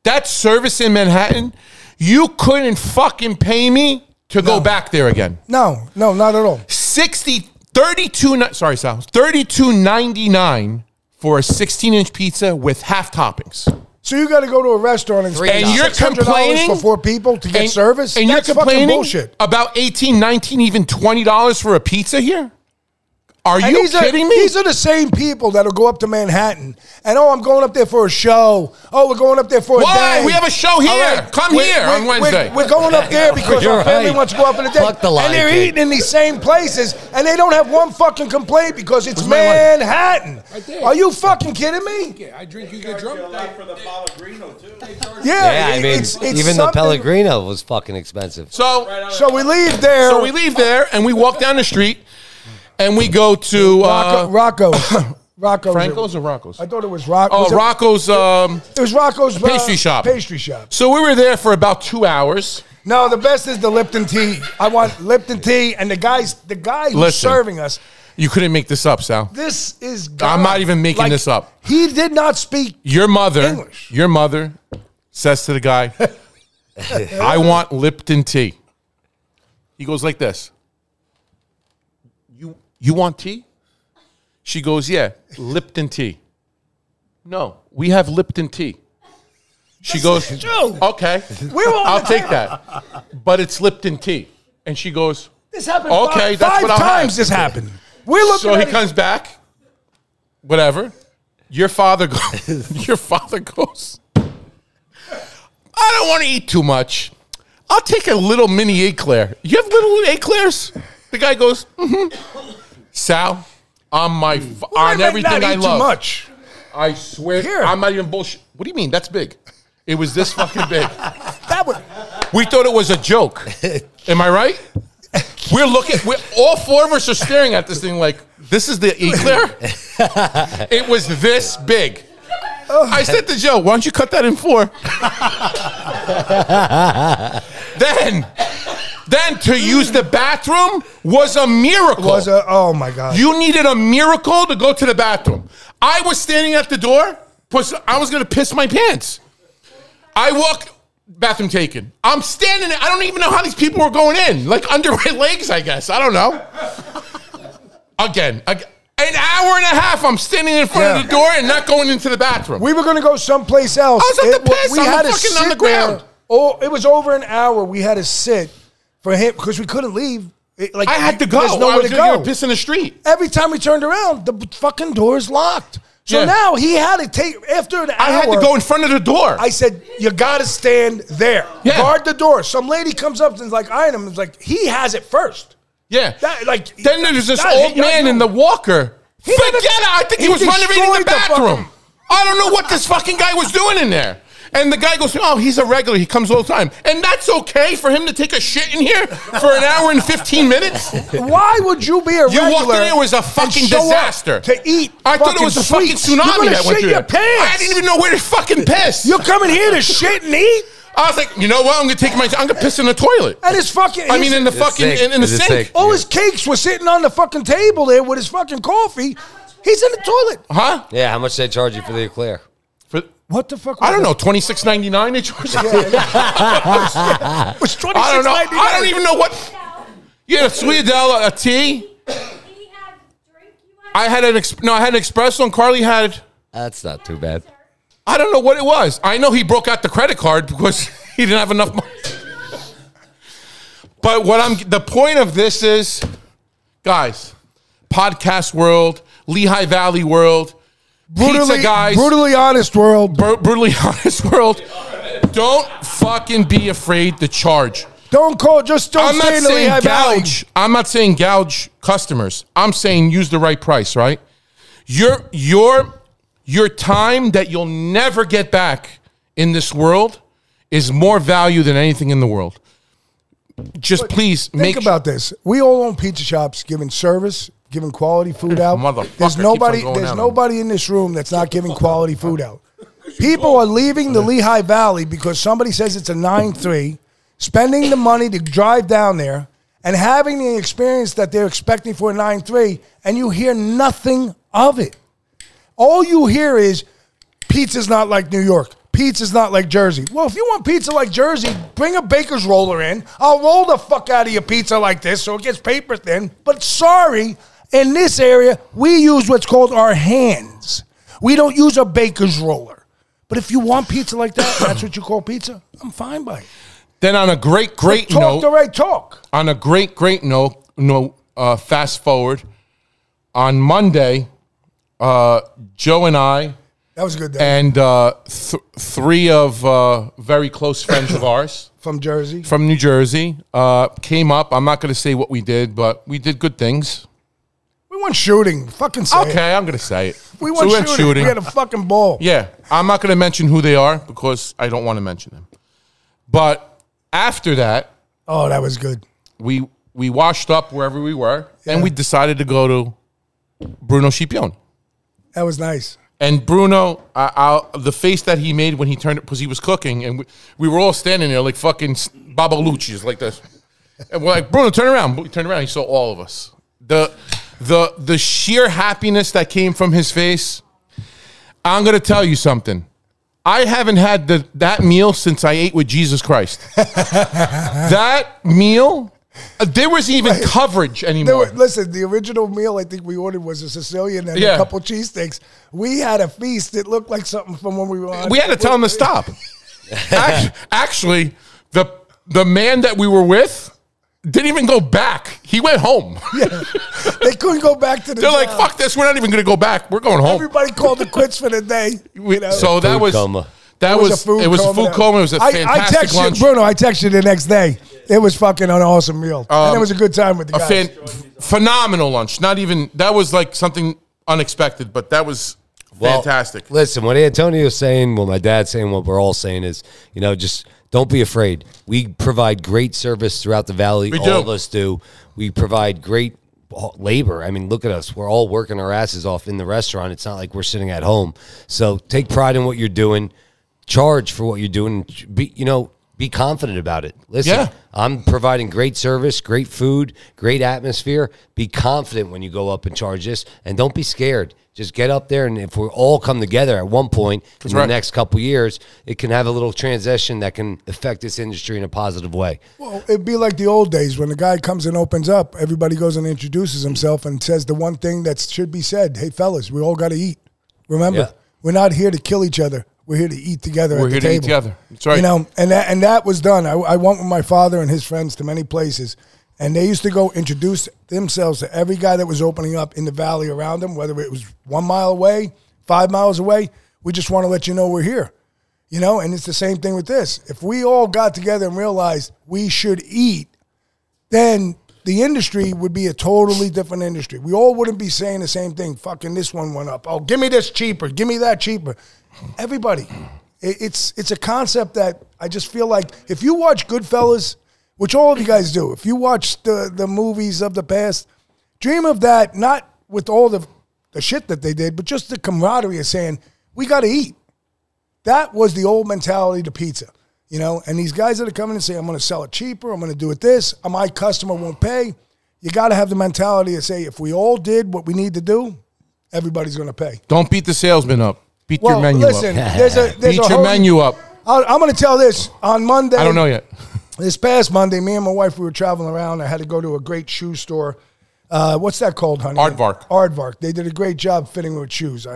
That service in Manhattan, you couldn't fucking pay me to go back there again. No, not at all. $32.99 for a 16-inch pizza with half toppings. So you got to go to a restaurant and spend you're complaining for 4 people to get service? And that's you're complaining bullshit. About $18, $19, even $20 for a pizza here? Are you kidding me? These are the same people that'll go up to Manhattan and, I'm going up there for a show. We're going up there for a day. We have a show here. Right. Come here on Wednesday. We're going up there because our family wants to go up in a day. And they're eating in these same places, and they don't have one fucking complaint because it's Manhattan. Are you fucking kidding me? Yeah, I drink, you get drunk. For the Pellegrino, too. Yeah, I mean, even the Pellegrino was fucking expensive. So we leave there. And we walk down the street. And we go to Rocco's. Franco's or Rocco's? I thought it was Rocco's. Oh, Rocco's. It was Rocco's pastry shop. Pastry shop. So we were there for about 2 hours. No, the best is the Lipton tea. I want Lipton tea, and the guy who's serving us. You couldn't make this up, Sal. This is God. I'm not even making this up. He did not speak English. Your mother says to the guy, "I want Lipton tea." He goes like this. You want tea? She goes, yeah, Lipton tea. No, we have Lipton tea. She goes, okay, I'll take that. But it's Lipton tea. And she goes, this happened five times this happened. We're looking so he comes back, whatever. Your father goes, I don't want to eat too much. I'll take a little mini eclair. You have little eclairs? The guy goes, mm-hmm. Sal, on everything I love. Too much. I swear, Here. I'm not even bullshit. What do you mean? That's big. It was this fucking big. That was. We thought it was a joke. Am I right? All four of us are staring at this thing like, this is the eclair? It was this big. I said to Joe, why don't you cut that in 4? Then to use the bathroom was a miracle. Oh my God. You needed a miracle to go to the bathroom. I was standing at the door, plus I was going to piss my pants. I walk, bathroom taken. I'm standing there. I don't even know how these people were going in. Like under my legs, I guess. I don't know. Again, an hour and a half, I'm standing in front of the door and not going into the bathroom. We were going to go someplace else. I was at the piss. I'm fucking on the ground. Oh, it was over an hour. We had to sit for him because we couldn't leave. I had to go. There's nowhere to go. Piss in the street. Every time we turned around, the fucking door is locked. So now he had to take, after an hour. I had to go in front of the door. I said, you got to stand there. Yeah. Guard the door. Some lady comes up and is like, eyeing him. It's like, he has it first. Yeah. Then there's this that- old man in the walker. Forget it. I think he was running in the destroyed the bathroom. I don't know what this fucking guy was doing in there. And the guy goes, oh, he's a regular. He comes all the time. And that's okay for him to take a shit in here for an hour and 15 minutes? Why would you be a regular? You walked in there, it was a fucking disaster. To eat I thought it was a fucking sweets. tsunami You're that went shit through your there. pants. I didn't even know where to fucking piss. You're coming here to shit and eat? I was like, you know what? I'm gonna piss in the toilet. And his fucking... I mean, in the fucking, in the sink. All his cakes were sitting on the fucking table there with his fucking coffee. He's in the toilet. Huh? Yeah, how much they charge you for the eclair? What the fuck? I don't know. $26.99 they charge. It was $26.99. I don't know. I don't even know what. You had a sweet Adele, a tea. I had an espresso, and Carly had. That's not too bad. I don't know what it was. I know he broke out the credit card because he didn't have enough money. But the point of this is, guys, podcast world, Lehigh Valley world. Pizza guys, brutally honest world. Brutally honest world. Don't fucking be afraid to charge. Don't stay in the Lehigh Valley. I'm not saying gouge customers. I'm saying use the right price, right? Your time that you'll never get back in this world is more value than anything in the world. Just please think about this. We all own pizza shops giving service, giving quality food out. There's nobody in this room that's not giving quality food out. People are leaving the Lehigh Valley because somebody says it's a 9.3, spending the money to drive down there and having the experience that they're expecting for a 9.3, and you hear nothing of it. All you hear is pizza's not like New York. Pizza's not like Jersey. Well, if you want pizza like Jersey, bring a baker's roller in. I'll roll the fuck out of your pizza like this so it gets paper thin. But sorry, in this area, we use what's called our hands. We don't use a baker's roller. But if you want pizza like that, that's what you call pizza, I'm fine by it. Then on a great note. Talk the right talk. On a great note, fast forward. On Monday, Joe and I. That was a good day. And three of very close friends of ours. From Jersey. From New Jersey. Came up. I'm not going to say what we did, but we did good things. We went shooting. Fucking say it. Okay, I'm going to say it. We went shooting. We had a fucking ball. Yeah. I'm not going to mention who they are because I don't want to mention them. But after that. Oh, that was good. We washed up wherever we were, and we decided to go to Bruno Scipione. That was nice. And Bruno, the face that he made when he turned it, because he was cooking, and we were all standing there like fucking Babaluchis, like this. And we're like, Bruno, turn around. He turned around, he saw all of us. The sheer happiness that came from his face, I'm going to tell you something. I haven't had that meal since I ate with Jesus Christ. That meal... there wasn't even coverage anymore. Listen, the original meal I think we ordered was a Sicilian and a couple cheesesteaks. We had a feast that looked like something from when we were on. We had to tell him to stop. Actually, the man that we were with didn't even go back. He went home. Yeah. They couldn't go back to the They're like, fuck this. We're not even going to go back. We're going home. Everybody called it quits for the day. So that was... Coma. It was a food coma. It was a fantastic lunch. Bruno, I texted you the next day. It was fucking an awesome meal. And it was a good time with the guys. Phenomenal lunch. Not even, that was like something unexpected, but that was Fantastic. Listen, what Antonio's saying, what my dad's saying, what we're all saying is, just don't be afraid. We provide great service throughout the valley. We all do. of us do. We provide great labor. I mean, look at us. We're all working our asses off in the restaurant. It's not like we're sitting at home. So take pride in what you're doing. Charge for what you're doing. Be confident about it. Listen, Yeah. I'm providing great service, great food, great atmosphere. Be confident when you go up and charge this, and don't be scared. Just get up there, and if we all come together at one point in the next couple years, it can have a little transition that can affect this industry in a positive way. Well, it'd be like the old days when the guy comes and opens up, everybody goes and introduces himself and says the one thing that should be said, hey, fellas, we all got to eat. Remember, we're not here to kill each other. We're here to eat together at the table. We're here to eat together. That's right. And that was done. I went with my father and his friends to many places, and they used to go introduce themselves to every guy that was opening up in the valley around them, whether it was 1 mile away, 5 miles away. We just want to let you know we're here. And it's the same thing with this. If we all got together and realized we should eat, then the industry would be a totally different industry. We all wouldn't be saying the same thing. Fucking this one went up. Oh, give me this cheaper. Give me that cheaper. Everybody. It's a concept that I just feel like if you watch Goodfellas, which all of you guys do, if you watch the movies of the past, dream of that, not with all the shit that they did, but just the camaraderie of saying, we got to eat. That was the old mentality to pizza. And these guys that are coming and say, I'm going to sell it cheaper, I'm going to do it this, my customer won't pay. You got to have the mentality to say, if we all did what we need to do, everybody's going to pay. Don't beat the salesman up. Beat your menu listen, up. There's Beat your menu up. I'm going to tell this. On Monday. I don't know yet. This past Monday, me and my wife, we were traveling around. I had to go to a great shoe store. What's that called, honey? Aardvark. Aardvark. They did a great job fitting with shoes.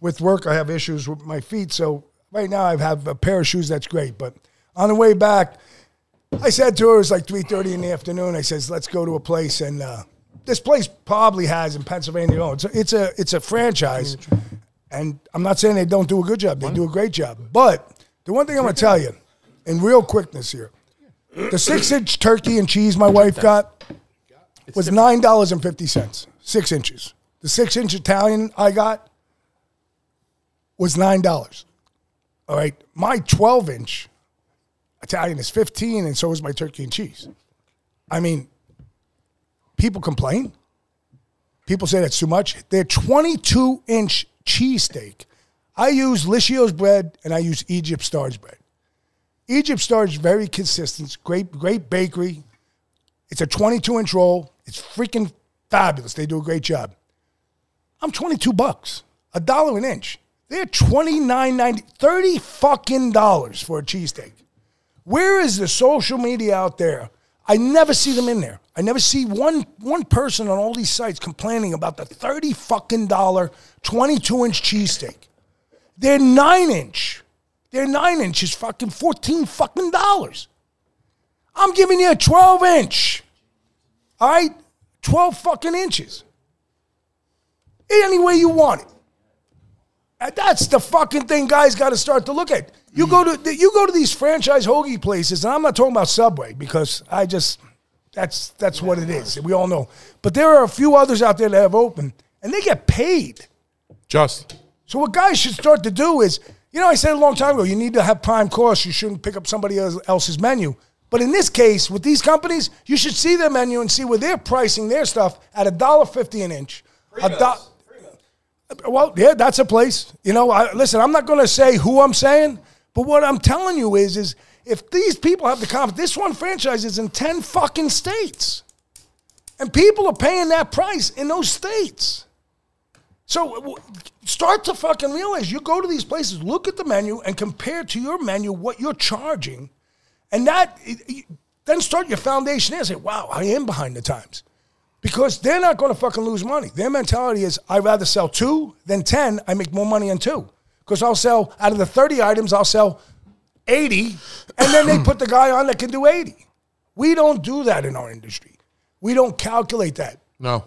With work, I have issues with my feet, so right now I have a pair of shoes that's great. But on the way back, I said to her, it was like 3:30 in the afternoon. I says, let's go to a place, and this place probably has in Pennsylvania. Oh, it's a franchise, and I'm not saying they don't do a good job. They do a great job. But the one thing I'm going to tell you, in real quickness here, the 6-inch turkey and cheese my wife got was $9.50, 6 inches. The 6-inch Italian I got was $9. All right, my 12-inch Italian is $15, and so is my turkey and cheese. I mean, people complain. People say that's too much. Their 22-inch cheesesteak, I use Liccio's bread, and I use Egypt Star's bread. Egypt Star's very consistent, great bakery. It's a 22-inch roll. It's freaking fabulous. They do a great job. I'm $22, $1 an inch. They're $29.90, $30 fucking dollars for a cheesesteak. Where is the social media out there? I never see them in there. I never see one person on all these sites complaining about the $30 fucking dollar 22-inch cheesesteak. They're 9-inch. Their 9-inch is fucking $14 fucking dollars. I'm giving you a 12-inch. All right? 12 fucking inches. Any way you want it. And that's the fucking thing guys got to start to look at. You go to these franchise hoagie places, and I'm not talking about Subway because that's what it is. We all know. But there are a few others out there that have opened, and they get paid. So what guys should start to do is, I said a long time ago, you need to have prime cost. You shouldn't pick up somebody else's menu. But in this case, with these companies, you should see their menu and see where they're pricing their stuff at $1.50 an inch. Well, yeah, that's a place. Listen, I'm not going to say who I'm saying, but what I'm telling you is if these people have the confidence, this one franchise is in 10 fucking states. And people are paying that price in those states. So start to fucking realize you go to these places, look at the menu, and compare to your menu what you're charging. And then start your foundation there and say, wow, I am behind the times. Because they're not going to fucking lose money. Their mentality is, I'd rather sell 2 than 10. I make more money on 2. Because I'll sell, out of the 30 items, I'll sell 80. And then they put the guy on that can do 80. We don't do that in our industry. We don't calculate that. No.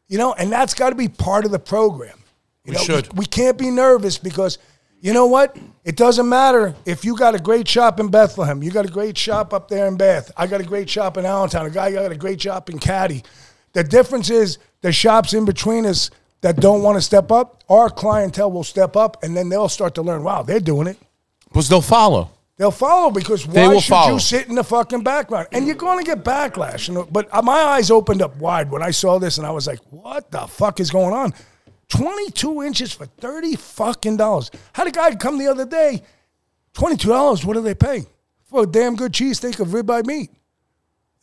And that's got to be part of the program. We should. We can't be nervous because, you know what? It doesn't matter if you got a great shop in Bethlehem. You got a great shop up there in Bath. I got a great shop in Allentown. A guy got a great shop in Caddy. The difference is the shops in between us, that don't want to step up, our clientele will step up, and then they'll start to learn, wow, they're doing it. Because they'll follow. They'll follow because They why will should follow. you sit in the fucking background? And you're going to get backlash. You know? But my eyes opened up wide when I saw this, and I was like, what the fuck is going on? 22 inches for $30 fucking dollars. Had a guy come the other day, $22, what do they pay? For a damn good cheesesteak of ribeye meat.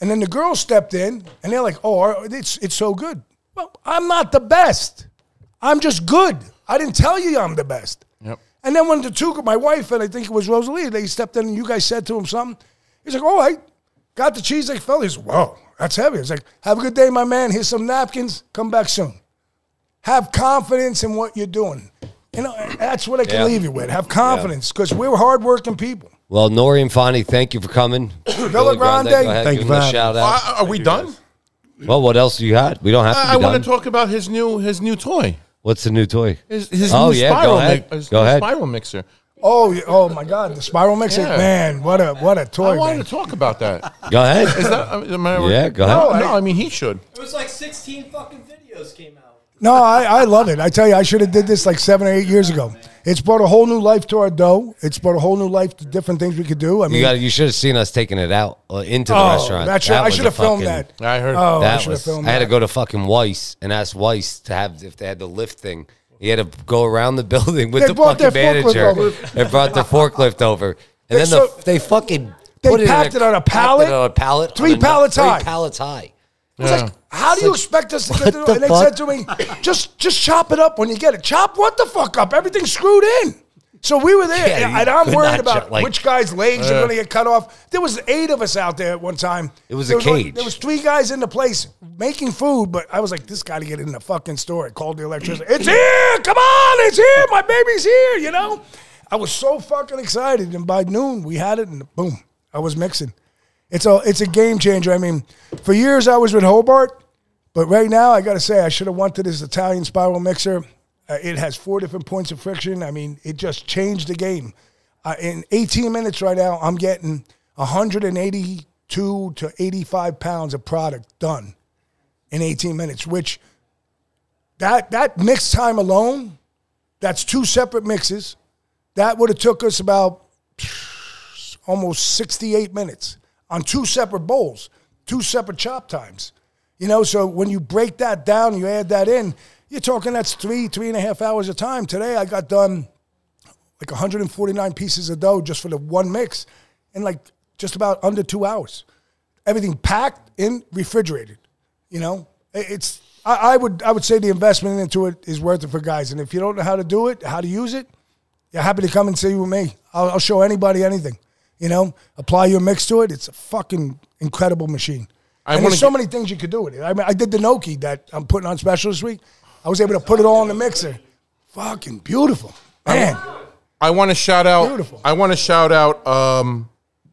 And then the girls stepped in, and they're like, oh, it's so good. Well, I'm not the best. I'm just good. I didn't tell you I'm the best. Yep. And then when the two, my wife and I think it was Rosalie, they stepped in and you guys said to him something. He's like, all right, got the cheesesteak fella. He's like, whoa, that's heavy. It's like, have a good day, my man. Here's some napkins. Come back soon. Have confidence in what you're doing. You know, that's what I can leave you with. Have confidence because we're hardworking people. Well, Nori and Fani, thank you for coming. Villa Grande. Go ahead, Thank give you him a for shout out. Are we done? Well, what else do you got? We don't have to be I done. want to talk about his new toy. What's the new toy? His Oh, new yeah, go spiral ahead. his Go new ahead. spiral mixer. Oh my God, the spiral mixer, Yeah. man, what a toy, I wanted man. to talk about that. Go ahead. Is that, am I Yeah, go ahead. No, I mean he should. It was like 16 fucking videos came out. No, I love it. I tell you, I should have did this like 7 or 8 years ago. It's brought a whole new life to our dough. It's brought a whole new life to different things we could do. I mean, You should have seen us taking it out into the restaurant. I was should a have filmed fucking- that. I heard. Oh, I That should have was. filmed I had to that. go to fucking Weiss and ask Weiss to have if they had the lift thing. He had to go around the building with They the brought fucking their forklift manager over. and brought the forklift over. And then So- they fucking They put packed it on a packed pallet? it on a pallet, Three pallets high. 3 pallets high. I was like, how do you expect us to get what to the And they fuck? said to me, just chop it up when you get it. Chop what the fuck up? Everything's screwed in. So we were there, Yeah, you and I'm could worried not about chop, like- which guy's legs are going to get cut off. There was 8 of us out there at one time. It was There a cage. There was 3 guys in the place making food, but I was like, this got to get in the fucking store. I called the electrician. It's here! Come on! It's here! My baby's here! You know? I was so fucking excited, and by noon we had it, and boom, I was mixing. It's a game changer. I mean, for years I was with Hobart, but right now I got to say I should have wanted this Italian spiral mixer. It has 4 different points of friction. I mean, it just changed the game. In 18 minutes right now, I'm getting 182 to 85 pounds of product done in 18 minutes, which that mix time alone, that's 2 separate mixes. That would have took us about almost 68 minutes on 2 separate bowls, 2 separate chop times. You know, so when you break that down, you add that in, you're talking that's 3.5 hours of time. Today I got done like 149 pieces of dough just for the one mix in like just about under 2 hours. Everything packed in, refrigerated. You know, I would say the investment into it is worth it for guys. And if you don't know how to do it, how to use it, you're happy to come and see with me. I'll show anybody anything. You know, apply your mix to it. It's a fucking incredible machine. And there's so many things you could do with it. I mean, I did the gnocchi that I'm putting on special this week. I was able to put it all in the mixer. Fucking beautiful, man. I want to shout out. Beautiful. I want to shout out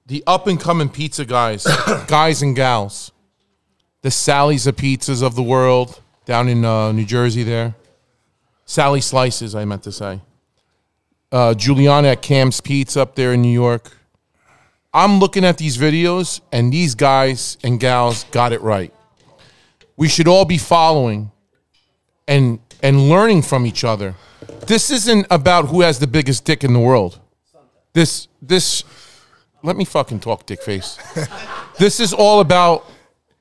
the up and coming pizza guys, guys and gals, the Sally's of pizzas of the world down in New Jersey. There, Sally Slices. I meant to say. Juliana at Cam's Pizza up there in New York. I'm looking at these videos, and these guys and gals got it right. We should all be following and learning from each other. This isn't about who has the biggest dick in the world. This let me fucking talk, dick face. This is all about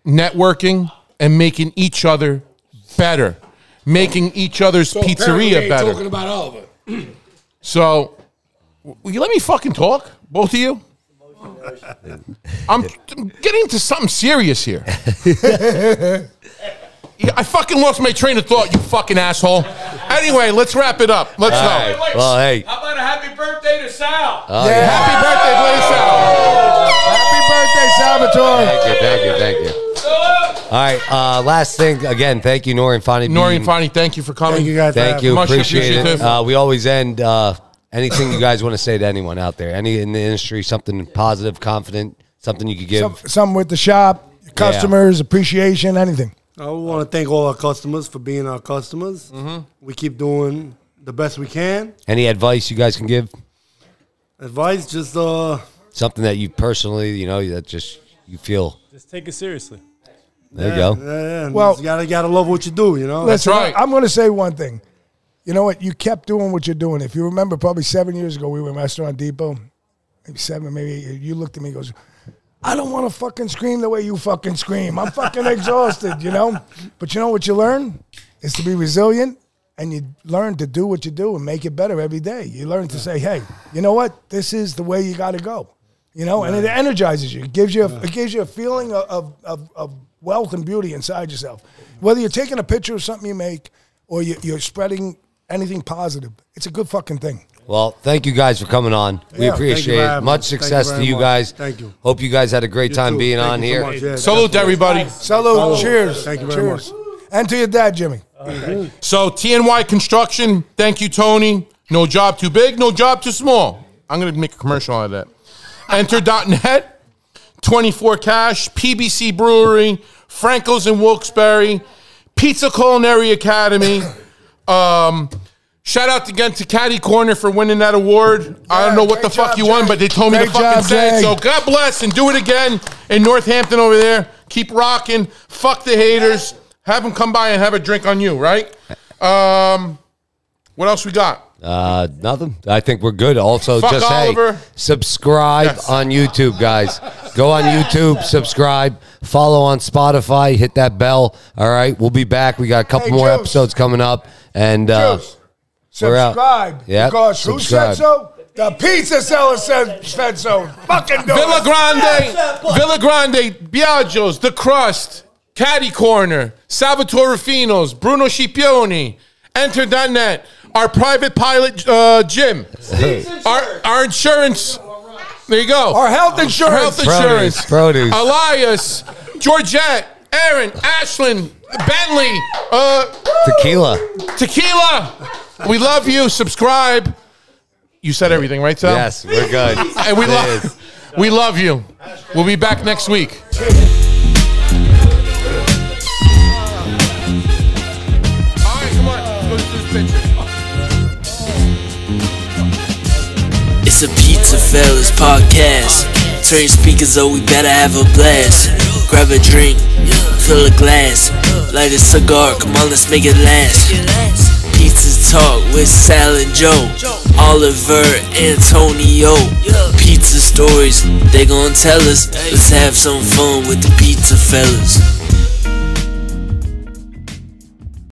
networking and making each other better, making each other's pizzeria better. Talking about all of it. So, will you let me fucking talk, both of you? I'm getting to something serious here. Yeah, I fucking lost my train of thought, you fucking asshole. Anyway, let's wrap it up. Let's go. Right. Well, hey. How about a happy birthday to Sal? Happy birthday, Blaze Sal. Happy birthday, Salvatore. Thank you. All right, last thing, again, thank you, Nori and Fani. Nori and Fani, thank you for coming. Thank you guys. Thank you, Much appreciate appreciative. it. We always end, anything you guys want to say to anyone out there, any in the industry, something positive, confident, something you could give. Something with the shop, customers, appreciation, anything. I want to thank all our customers for being our customers. We keep doing the best we can. Any advice you guys can give? Advice, just Something that you personally, that just you feel. Just take it seriously. There you go. Yeah. Well, you gotta love what you do, you know? Listen, right. I'm going to say one thing. You know what? You kept doing what you're doing. If you remember, probably 7 years ago, we were in Restaurant Depot. Maybe 7, maybe 8. You looked at me and goes, I don't want to fucking scream the way you fucking scream. I'm fucking exhausted, you know? But you know what you learn? Is to be resilient, and you learn to do what you do and make it better every day. You learn to say, hey, you know what? This is the way you got to go. You know, and it energizes you. It gives you a feeling of wealth and beauty inside yourself. Whether you're taking a picture of something you make or you're spreading anything positive, it's a good fucking thing. Well, thank you guys for coming on. We appreciate it. Much success to you guys. Thank you. Hope you guys had a great time being on here. So much. Yeah, Salute to everybody. Salute. Cheers. Thank you very much. And to your dad, Jimmy. So TNY Construction, thank you, Tony. No job too big, no job too small. I'm going to make a commercial out of that. Enter.net, 24 Cash, PBC Brewery, Franco's in Wilkes-Barre, Pizza Culinary Academy. Shout out again to Caddy Corner for winning that award. I don't know what the fuck you won, but they told me to fucking say it. So God bless and do it again in Northampton over there. Keep rocking. Fuck the haters. Have them come by and have a drink on you, right? What else we got? Nothing. I think we're good. Also, Fuck just Oliver. Subscribe on YouTube, guys. Go on YouTube, subscribe, follow on Spotify, hit that bell. All right, we'll be back. We got a couple more episodes coming up, and we're out. Subscribe. Yep, Because who said subscribe. so? The pizza seller said so. Fucking do Villa it. Grande, Biagio's, The Crust, Caddy Corner, Salvatore Rufino's, Bruno Scipioni, Enter.net, our private pilot Jim, our insurance. There you go. Our health insurance. Produce. Elias, Georgette, Aaron, Ashlyn, Bentley, Tequila. We love you. Subscribe. You said everything, right, Sal? Yes, we're good. And we love you. We'll be back next week. All right, come on. Let's go to this picture. It's a PizzaFellas podcast. Turn your speakers up, we better have a blast. Grab a drink, fill a glass, light a cigar, come on, let's make it last. Pizza Talk with Sal and Joe, Oliver, Antonio. Pizza stories, they gon' tell us. Let's have some fun with the PizzaFellas.